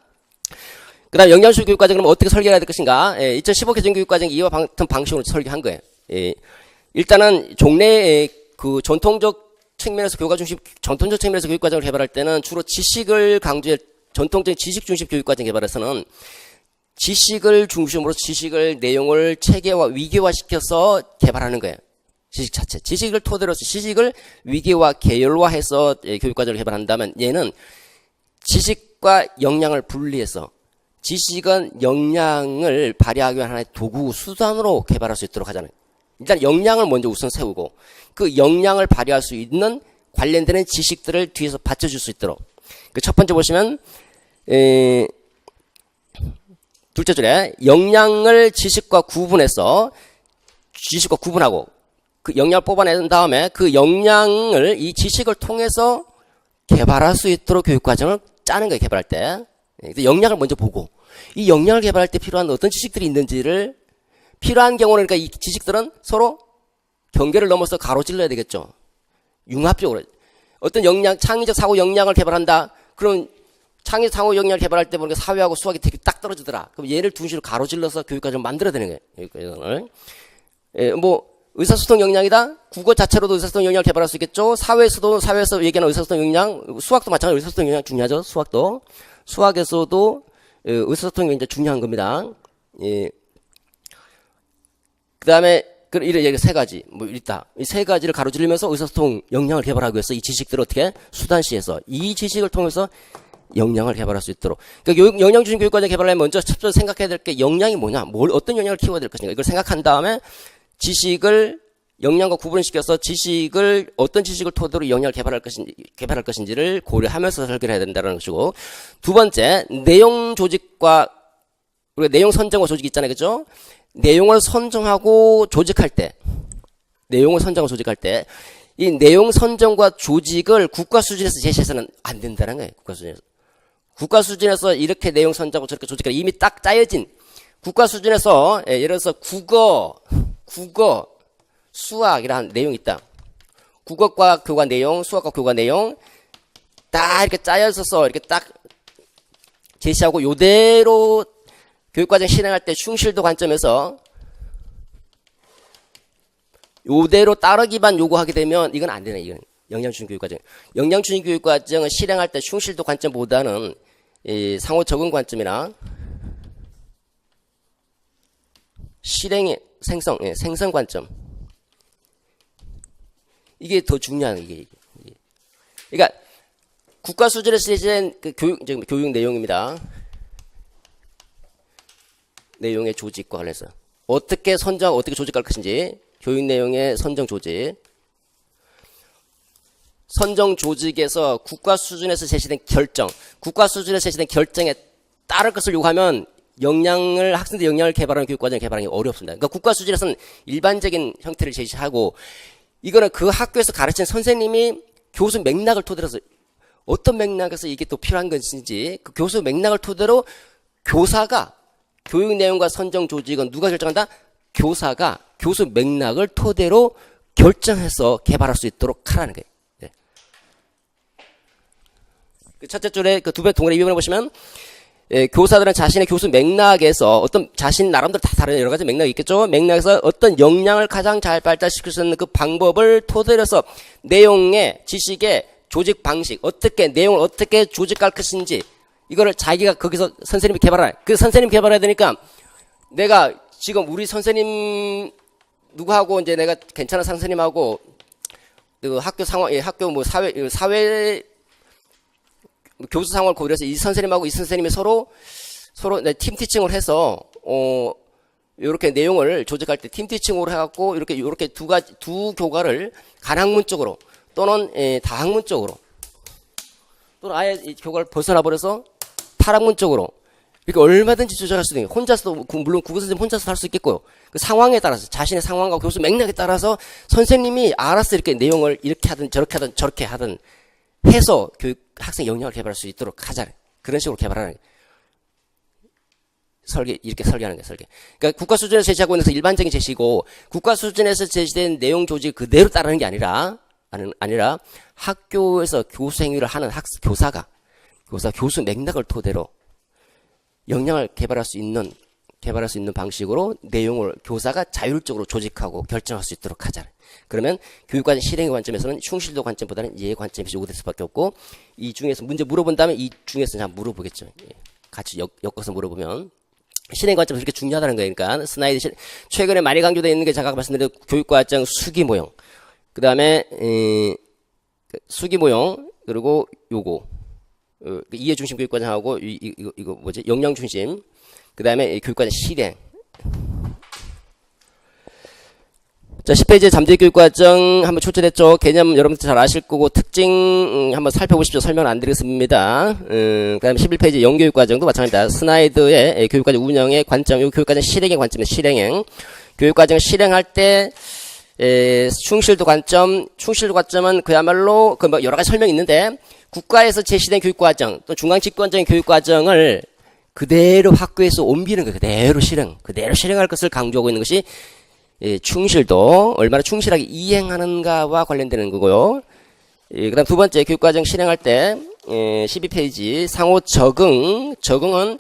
그 다음 역량중심 교육과정을 어떻게 설계해야 될 것인가. 2015 개정교육과정 이와 같은 방식으로 설계한 거예요. 일단은 종래의 그 전통적 측면에서 교육과정을 개발할 때는 주로 지식을 강조해, 전통적인 지식 중심 교육과정 개발에서는 지식을 중심으로 지식을 내용을 체계화, 위계화시켜서 개발하는 거예요. 지식 자체. 지식을 토대로 해서 지식을 위계화, 계열화해서 교육과정을 개발한다면, 얘는 지식과 역량을 분리해서 지식은 역량을 발휘하기 위한 하나의 도구, 수단으로 개발할 수 있도록 하잖아요. 일단 역량을 먼저 우선 세우고, 그 역량을 발휘할 수 있는 관련되는 지식들을 뒤에서 받쳐줄 수 있도록. 그 첫 번째 보시면, 둘째 줄에 역량을 지식과 구분하고 그 역량을 뽑아낸 다음에 그 역량을 이 지식을 통해서 개발할 수 있도록 교육과정을 짜는 거예요. 개발할 때. 역량을 먼저 보고, 이 역량을 개발할 때 필요한 어떤 지식들이 있는지를, 필요한 경우는 그러니까 이 지식들은 서로 경계를 넘어서 가로질러야 되겠죠. 융합적으로. 어떤 역량, 창의적 사고 역량을 개발한다. 그럼 창의 상호 역량을 개발할 때 보니까 사회하고 수학이 되게 딱 떨어지더라. 그럼 얘를 둔식으로 가로질러서 교육과정을 만들어야 되는 거예요. 예, 뭐 의사소통 역량이다. 국어 자체로도 의사소통 역량을 개발할 수 있겠죠. 사회에서 얘기하는 의사소통 역량, 수학도 마찬가지로 의사소통 역량 중요하죠. 수학에서도 의사소통이 이제 중요한 겁니다. 예. 그다음에 이런 세 가지 뭐 있다. 이 세 가지를 가로지르면서 의사소통 역량을 개발하기 위해서 이 지식들을 어떻게 수단시에서 이 지식을 통해서 역량을 개발할 수 있도록. 그러니까 역량 중심 교육과정 개발하려면 먼저 첫 번째 생각해야 될 게 역량이 뭐냐, 어떤 역량을 키워야 될 것인가. 이걸 생각한 다음에 지식을 역량과 구분시켜서 어떤 지식을 토대로 역량을 개발할 것인지를 고려하면서 설계를 해야 된다는 것이고, 두 번째 내용 조직과 우리가 내용 선정과 조직 있잖아요, 그죠? 내용을 선정하고 조직할 때, 이 내용 선정과 조직을 국가 수준에서 제시해서는 안 된다는 거예요. 국가 수준에서 이렇게 내용 선정하고 저렇게 조직할 이미 딱 짜여진 국가 수준에서 예를 들어서 국어, 수학이라는 내용이 있다. 국어과 교과 내용, 수학과 교과 내용 딱 이렇게 짜여 있어서 이렇게 딱 제시하고 요대로 교육과정 실행할 때 충실도 관점에서 요대로 따르기만 요구하게 되면 이건 안 되네. 이건 역량중심 교육과정. 역량중심 교육과정은 실행할 때 충실도 관점보다는 이 상호 적응 관점이나 실행의 생성 관점. 이게 더 중요한 이게. 그러니까 국가 수준에서 제시된 그 교육 내용입니다. 내용의 조직과 관련해서 어떻게 선정하고 어떻게 조직할 것인지, 교육 내용의 선정 조직. 선정 조직에서 국가 수준에서 제시된 결정에 따를 것을 요구하면 학생들 역량을 개발하는 교육과정 개발하기 어렵습니다. 그러니까 국가 수준에서는 일반적인 형태를 제시하고, 이거는 그 학교에서 가르친 선생님이 교수 맥락을 토대로 해서 어떤 맥락에서 이게 또 필요한 것인지 그 교수 맥락을 토대로 교사가 교육 내용과 선정 조직은 누가 결정한다? 교사가 교수 맥락을 토대로 결정해서 개발할 수 있도록 하라는 거예요. 네. 그 첫째 줄에 그 두 배 동그라미 2번에 보시면 교사들은 자신의 교수 맥락에서 자신 나름대로 다 다른 여러 가지 맥락이 있겠죠. 맥락에서 어떤 역량을 가장 잘 발달시킬 수 있는 그 방법을 토대로 해서 내용의 지식의 조직 방식, 내용을 어떻게 조직할 것인지, 이거를 자기가 거기서 선생님이 개발할, 그 선생님 개발해야 되니까, 내가 지금 우리 선생님 누구하고 이제 내가 괜찮은 선생님하고 그 학교 상황, 학교 뭐 사회 교수 상황을 고려해서 이 선생님하고 이 선생님이 서로 팀 티칭을 해서 요렇게 내용을 조직할 때 팀 티칭으로 해갖고 요렇게 두 교과를 간학문 쪽으로 또는 다학문 쪽으로 또는 아예 이 교과를 벗어나 버려서 탈학문 쪽으로 이렇게 얼마든지 조절할 수 있는, 혼자서도 물론 국어 선생님 혼자서 할 수 있겠고요. 그 상황에 따라서 자신의 상황과 교수 맥락에 따라서 선생님이 알아서 이렇게 내용을 이렇게 하든 저렇게 하든 해서 학생 역량을 개발할 수 있도록 하자. 그런 식으로 개발하는 이렇게 설계하는 거예요, 설계. 그러니까 국가 수준에서 제시하고 있는 일반적인 제시고, 국가 수준에서 제시된 내용 조직 그대로 따르는 게 아니라 학교에서 교수 행위를 하는 교수 맥락을 토대로 역량을 개발할 수 있는 방식으로 내용을 교사가 자율적으로 조직하고 결정할 수 있도록 하자. 그러면 교육과정 실행의 관점에서는 충실도 관점보다는 이해 관점이 요구될 수밖에 없고, 이 중에서 문제 물어본다면 이 중에서 그냥 물어보겠죠. 같이 엮어서 물어보면 실행 관점에서 이렇게 중요하다는 거예요. 그러니까 스나이드 최근에 많이 강조되어 있는 게 제가 말씀드린 교육과정 수기 모형, 그 다음에 수기 모형, 그리고 요거 이해 중심 교육과정하고 이거 뭐지? 역량 중심. 그 다음에 교육과정 실행. 자, 10페이지에 잠재 교육과정 한번 출제됐죠. 개념 여러분들 잘 아실 거고, 특징 한번 살펴보십시오. 설명 안 드리겠습니다. 그 다음에 11페이지 영교육과정도 마찬가지입니다. 스나이드의 교육과정 운영의 관점, 요 교육과정 실행의 관점은 실행행. 교육과정 실행할 때 충실도 관점은 그야말로 뭐 여러 가지 설명이 있는데, 국가에서 제시된 교육과정, 또 중앙집권적인 교육과정을 그대로 학교에서 옮기는 거, 그대로 실행할 것을 강조하고 있는 것이 충실도, 얼마나 충실하게 이행하는가와 관련되는 거고요. 그 다음 두 번째, 교육과정 실행할 때 12페이지 상호 적응은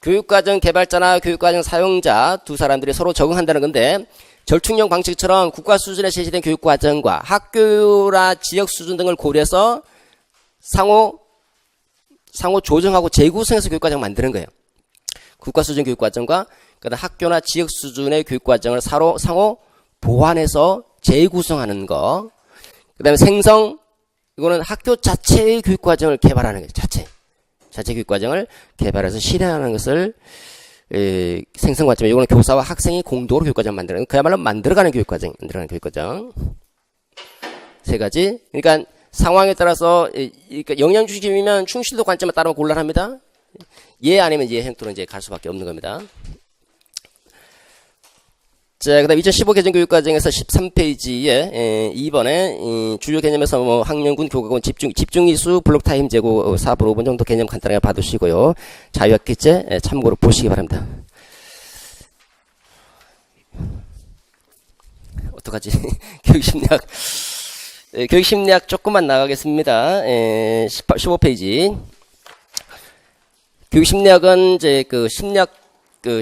교육과정 개발자나 교육과정 사용자 두 사람들이 서로 적응한다는 건데 절충형 방식처럼 국가 수준에 제시된 교육과정과 학교나 지역 수준 등을 고려해서 상호 조정하고 재구성해서 교육과정 만드는 거예요. 국가 수준 교육과정과 그다음 학교나 지역 수준의 교육과정을 상호 보완해서 재구성하는 거. 그다음에 생성, 이거는 학교 자체의 교육과정을 개발하는 거예요. 자체 교육과정을 개발해서 실행하는 것을 생성 관점. 이거는 교사와 학생이 공동으로 교육과정을 만드는 거. 그야말로 만들어가는 교육과정. 세 가지. 그러니까 상황에 따라서 영양 중심이면 충실도 관점에 따르면 곤란합니다. 예 아니면 예 행토로 이제 갈 수밖에 없는 겁니다. 자, 그 다음 2015 개정교육과정에서 13페이지에 2번에 주요 개념에서 뭐 학년군, 교과군, 집중이수, 블록타임 제고 4분 5분 정도 개념 간단하게 봐두시고요. 자유학기제 참고로 보시기 바랍니다. 어떡하지? 교육심리학 조금만 나가겠습니다. 15페이지. 교육심리학은 이제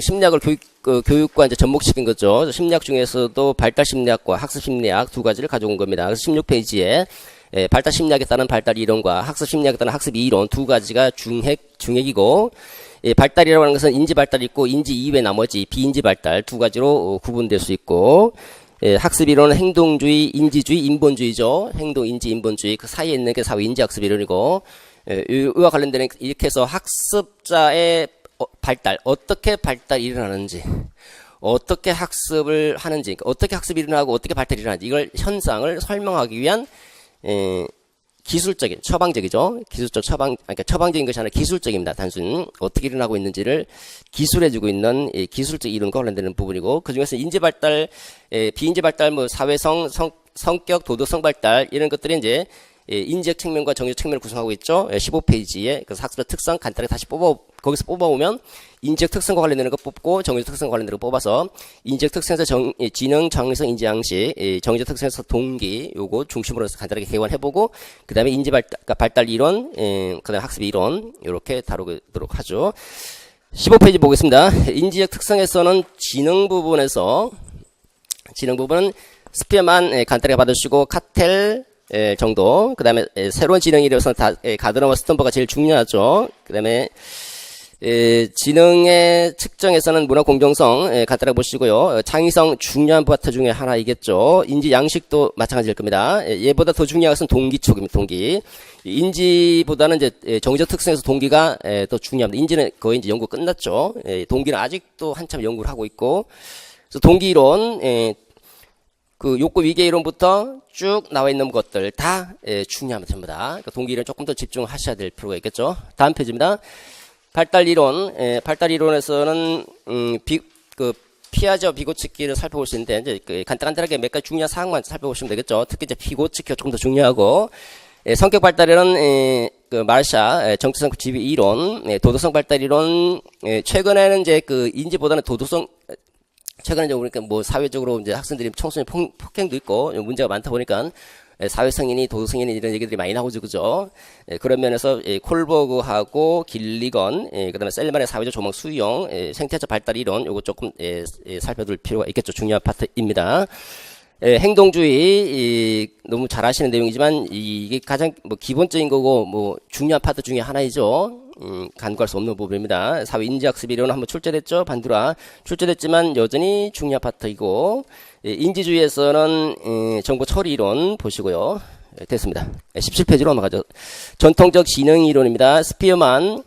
심리학을 교육과 이제 접목시킨 거죠. 심리학 중에서도 발달심리학과 학습심리학 두 가지를 가져온 겁니다. 그래서 16페이지에 발달심리학에 따른 발달 이론과 학습심리학에 따른 학습 이론 두 가지가 중핵이고, 발달이라고 하는 것은 인지 발달이 있고 인지 이외 나머지 비인지 발달 두 가지로 구분될 수 있고, 학습 이론은 행동주의, 인지주의, 인본주의죠. 행동, 인지, 인본주의 그 사이에 있는 게 사회 인지 학습 이론이고, 이와 관련된 이렇게 해서 학습자의 발달, 어떻게 발달이 일어나는지, 어떻게 학습을 하는지, 어떻게 학습이 일어나고 어떻게 발달이 일어나는지, 이걸 현상을 설명하기 위한 기술적인, 처방적이죠. 그러니까 처방적인 것이 아니라 기술적입니다. 단순 어떻게 일어나고 있는지를 기술해주고 있는 기술적 이론과 관련되는 부분이고, 그 중에서 인지 발달, 비인지 발달, 뭐 사회성, 성격, 도덕성 발달 이런 것들이 이제 인지적 측면과 정의적 측면을 구성하고 있죠. 15페이지에 그래서 학습의 특성 간단하게 다시 거기서 뽑아오면 인지적 특성과 관련되는 거 뽑고 정의적 특성과 관련되는 거 뽑아서 인지적 특성에서 지능, 정의성, 인지양식, 정의적 특성에서 동기 요거 중심으로 해서 간단하게 개관해보고 그 다음에 인지 발달 이론, 그 다음에 학습 이론 이렇게 다루도록 하죠. 15페이지 보겠습니다. 인지적 특성에서는 지능 부분은 스피어만 간단하게 받으시고 카텔 정도. 그 다음에 새로운 지능에 이르러서 가드너와 스턴버가 제일 중요하죠. 그 다음에 지능의 측정에서는 문화 공정성 간단하게 보시고요. 창의성 중요한 파트 중에 하나이겠죠. 인지 양식도 마찬가지일 겁니다. 얘보다 더 중요한 것은 동기 쪽입니다. 동기. 인지보다는 이제 정의적 특성에서 동기가 더 중요합니다. 인지는 거의 이제 연구 끝났죠. 동기는 아직도 한참 연구를 하고 있고. 그래서 동기 이론, 그 욕구 위계 이론부터 쭉 나와 있는 것들 다 중요합니다. 전부 다. 그러니까 동기 이론 조금 더 집중하셔야 될 필요가 있겠죠. 다음 페이지입니다. 발달 이론. 발달 이론에서는 피아저 비고츠키를 살펴볼 수 있는데 이제 간단하게 몇 가지 중요한 사항만 살펴보시면 되겠죠. 특히 이제 비고츠키가 조금 더 중요하고, 성격 발달에는 말샤 정체성 지위 이론, 도덕성 발달 이론. 최근에는 이제 인지보다는 도덕성, 최근에 이제 보니까 뭐 사회적으로 이제 학생들이 청소년 폭행도 있고 문제가 많다 보니까 사회성인이 도덕성인이 이런 얘기들이 많이 나오죠, 그죠? 그런 면에서 콜버그하고 길리건, 그다음에 셀만의 사회적 조망 수용, 생태적 발달 이론 요거 조금 살펴둘 필요가 있겠죠. 중요한 파트입니다. 행동주의 너무 잘 아시는 내용이지만 이게 가장 뭐 기본적인 거고 뭐 중요한 파트 중에 하나이죠. 간과할 수 없는 부분입니다. 사회 인지학습 이론은 한번 출제됐죠. 반드라 출제됐지만 여전히 중요한 파트이고, 인지주의에서는 정보 처리 이론 보시고요. 됐습니다. 17페이지로 넘어가죠. 전통적 지능 이론입니다. 스피어만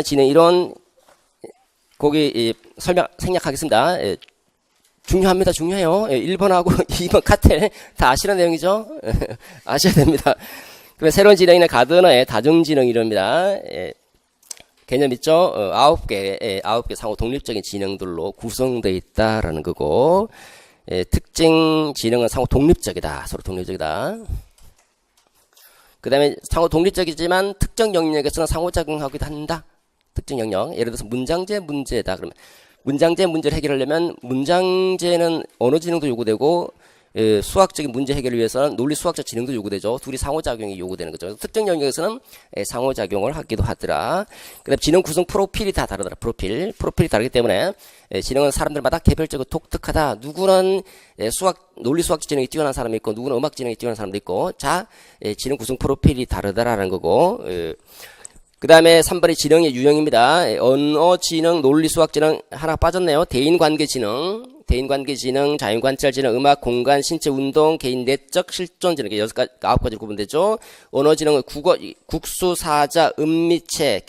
지능 이론 거기 생략하겠습니다. 중요합니다. 중요해요. 1번하고 2번 카텔 다 아시는 내용이죠. 아셔야 됩니다. 그러면 새로운 지능이나 가드너의 다중지능 이론입니다. 개념 있죠? 9개 상호 독립적인 지능들로 구성되어 있다라는 거고, 특징 지능은 상호 독립적이다. 서로 독립적이다. 그 다음에 상호 독립적이지만 특정 영역에서는 상호작용하기도 한다. 특정 영역. 예를 들어서 문장제 문제다. 그러면 문장제 문제를 해결하려면 문장제는 언어 지능도 요구되고 수학적인 문제 해결을 위해서는 논리 수학적 지능도 요구되죠. 둘이 상호작용이 요구되는 거죠. 특정 영역에서는 상호작용을 하기도 하더라. 그다음 지능 구성 프로필이 다 다르더라. 프로필이 다르기 때문에 지능은 사람들마다 개별적으로 독특하다. 누구는 논리 수학적 지능이 뛰어난 사람이 있고 누구는 음악 지능이 뛰어난 사람도 있고 자 지능 구성 프로필이 다르다라는 거고 그 다음에 3번이 지능의 유형입니다. 언어 지능, 논리 수학 지능 하나 빠졌네요. 대인관계 지능, 자연관찰 지능, 음악, 공간, 신체 운동, 개인 내적 실존 지능, 9가지 구분되죠. 언어 지능은 국어, 국수, 사자, 음미체,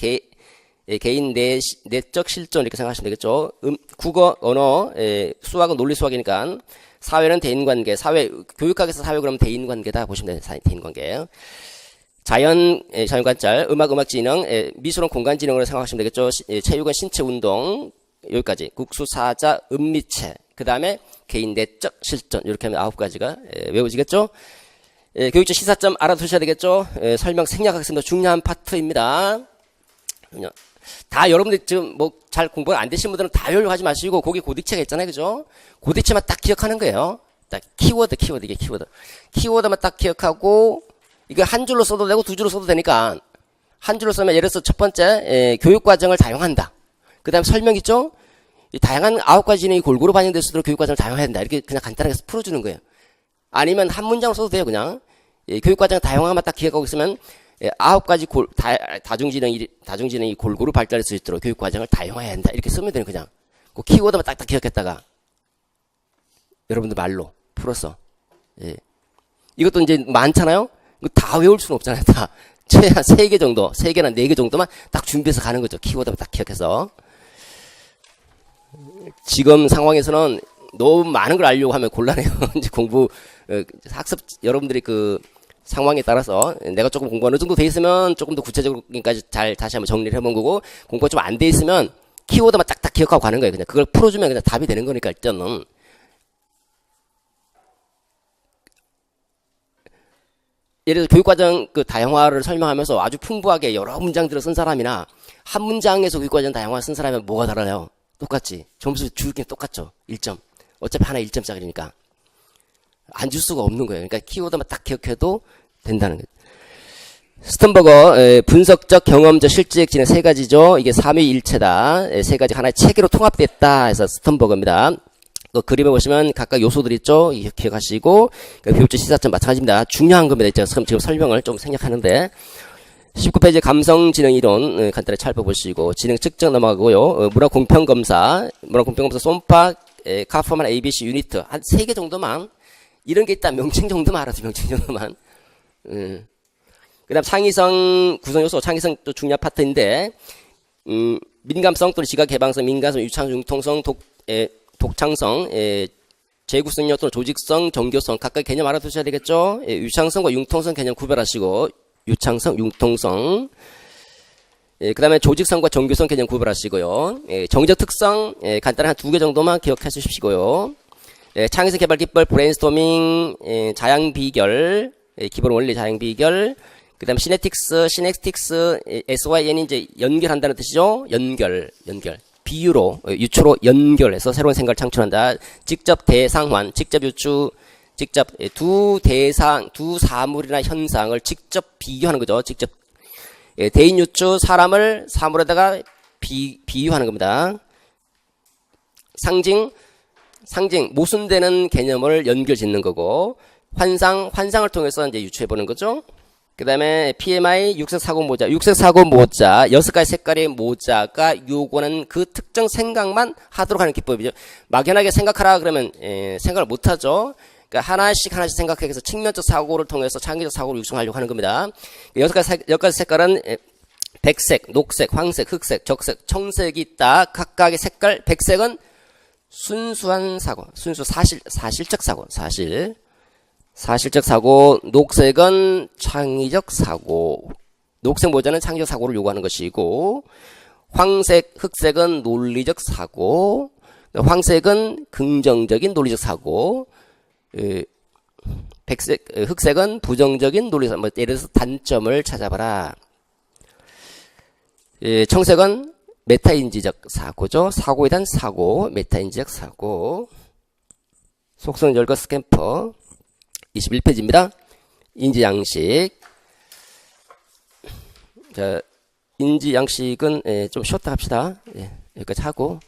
개인 내적 실존 이렇게 생각하시면 되겠죠. 국어, 언어, 수학은 논리 수학이니까 사회는 대인관계, 교육학에서 사회 그러면 대인관계다 보시면 돼요. 대인관계. 자연관찰, 음악지능, 미술은 공간지능으로 생각하시면 되겠죠. 체육은 신체운동, 여기까지. 국수, 사자, 음미체, 그 다음에 개인 내적 실전, 이렇게 하면 9가지가 외워지겠죠. 교육적 시사점 알아두셔야 되겠죠. 설명 생략하겠습니다. 중요한 파트입니다. 다 여러분들 지금 뭐 잘 공부가 안 되신 분들은 다 연락하지 마시고, 거기 고딕체가 있잖아요. 그죠? 고딕체만 딱 기억하는 거예요. 딱 키워드, 이게 키워드. 키워드만 딱 기억하고, 이거 한 줄로 써도 되고 두 줄로 써도 되니까 한 줄로 쓰면 예를 들어서 첫 번째 교육과정을 다용한다. 그 다음에 설명 있죠? 이 다양한 9가지 지능이 골고루 반영될 수 있도록 교육과정을 다용해야 된다. 이렇게 그냥 간단하게 풀어주는 거예요. 아니면 한 문장으로 써도 돼요. 그냥 교육과정을 다용하면 딱 기억하고 있으면 9가지 다중지능이 골고루 발달할 수 있도록 교육과정을 다용해야 한다. 이렇게 쓰면 돼요. 그냥 그 키워드만 딱딱 기억했다가 여러분들 말로 풀었어. 이것도 이제 많잖아요. 이거 다 외울 수는 없잖아요. 다. 최한 3개 정도, 3개나 4개 정도만 딱 준비해서 가는 거죠. 키워드만 딱 기억해서. 지금 상황에서는 너무 많은 걸 알려고 하면 곤란해요. 이제 학습, 여러분들이 그 상황에 따라서 내가 조금 공부 어느 정도 돼 있으면 조금 더 구체적으로까지 다시 한번 정리를 해본 거고, 공부가 좀 안 돼 있으면 키워드만 딱딱 기억하고 가는 거예요. 그냥 그걸 풀어주면 그냥 답이 되는 거니까 일단은. 예를 들어 교육과정 그 다양화를 설명하면서 아주 풍부하게 여러 문장들을 쓴 사람이나 한 문장에서 교육과정 다양화 쓴 사람이면 뭐가 달라요? 똑같지. 점수 주긴 똑같죠. 1점. 어차피 하나 1점짜리니까. 안 줄 수가 없는 거예요. 그러니까 키워드만 딱 기억해도 된다는 거예요. 스턴버거 분석적, 경험적, 실질적 지능 3가지죠. 이게 삼위일체다. 3가지 하나의 체계로 통합됐다 해서 스턴버거입니다. 그 그림에 보시면 각각 요소들 있죠. 기억하시고 교육적 시사점 마찬가지입니다. 중요한 겁니다. 지금 설명을 좀 생략하는데 19페이지 감성지능이론 간단히 살펴보시고 지능 측정 넘어가고요. 문화공평검사 솜파, 카퍼만, ABC, 유니트 한 3개 정도만 이런 게 있다. 명칭 정도만 알아도 명칭 정도만. 그 다음 창의성 구성요소 창의성 또 중요한 파트인데 민감성 또는 지각 개방성, 민감성, 유창성, 융통성, 독창성, 재구성력 또는 조직성, 정교성 각각 개념 알아두셔야 되겠죠. 유창성과 융통성 개념 구별하시고 유창성, 융통성. 그 다음에 조직성과 정교성 개념 구별하시고요. 정적 특성 간단히 한 2개 정도만 기억해 주십시고요. 창의성 개발 기법, 브레인스토밍, 자양 비결, 기본 원리 자양 비결. 그 다음에 시넥틱스, SYN이 이제 연결한다는 뜻이죠. 연결. 비유로, 유추로 연결해서 새로운 생각을 창출한다. 직접 대상환, 직접 유추, 직접 두 사물이나 현상을 직접 비교하는 거죠. 직접 대인 유추, 사람을 사물에다가 비유하는 겁니다. 상징 모순되는 개념을 연결 짓는 거고, 환상을 통해서 이제 유추해 보는 거죠. 그 다음에 PMI 육색사고 모자 6가지 색깔의 모자가 요구하는 그 특정 생각만 하도록 하는 기법이죠. 막연하게 생각하라 그러면 생각을 못하죠. 그러니까 하나씩 생각해서 측면적 사고를 통해서 창의적 사고를 육성하려고 하는 겁니다. 6가지 색깔은 백색, 녹색, 황색, 흑색, 적색, 청색이 있다. 각각의 색깔. 백색은 순수한 사고, 사실적 사고, 사실적 사고. 녹색은 창의적 사고. 녹색 모자는 창의적 사고를 요구하는 것이고, 황색, 흑색은 논리적 사고, 황색은 긍정적인 논리적 사고, 흑색은 부정적인 논리적 사고. 예를 들어서 단점을 찾아봐라. 청색은 메타인지적 사고죠. 사고에 대한 사고, 메타인지적 사고. 속성 열거 스탬퍼 21페이지입니다. 인지양식. 자, 인지양식은 좀 쉬었다 합시다. 예, 여기까지 하고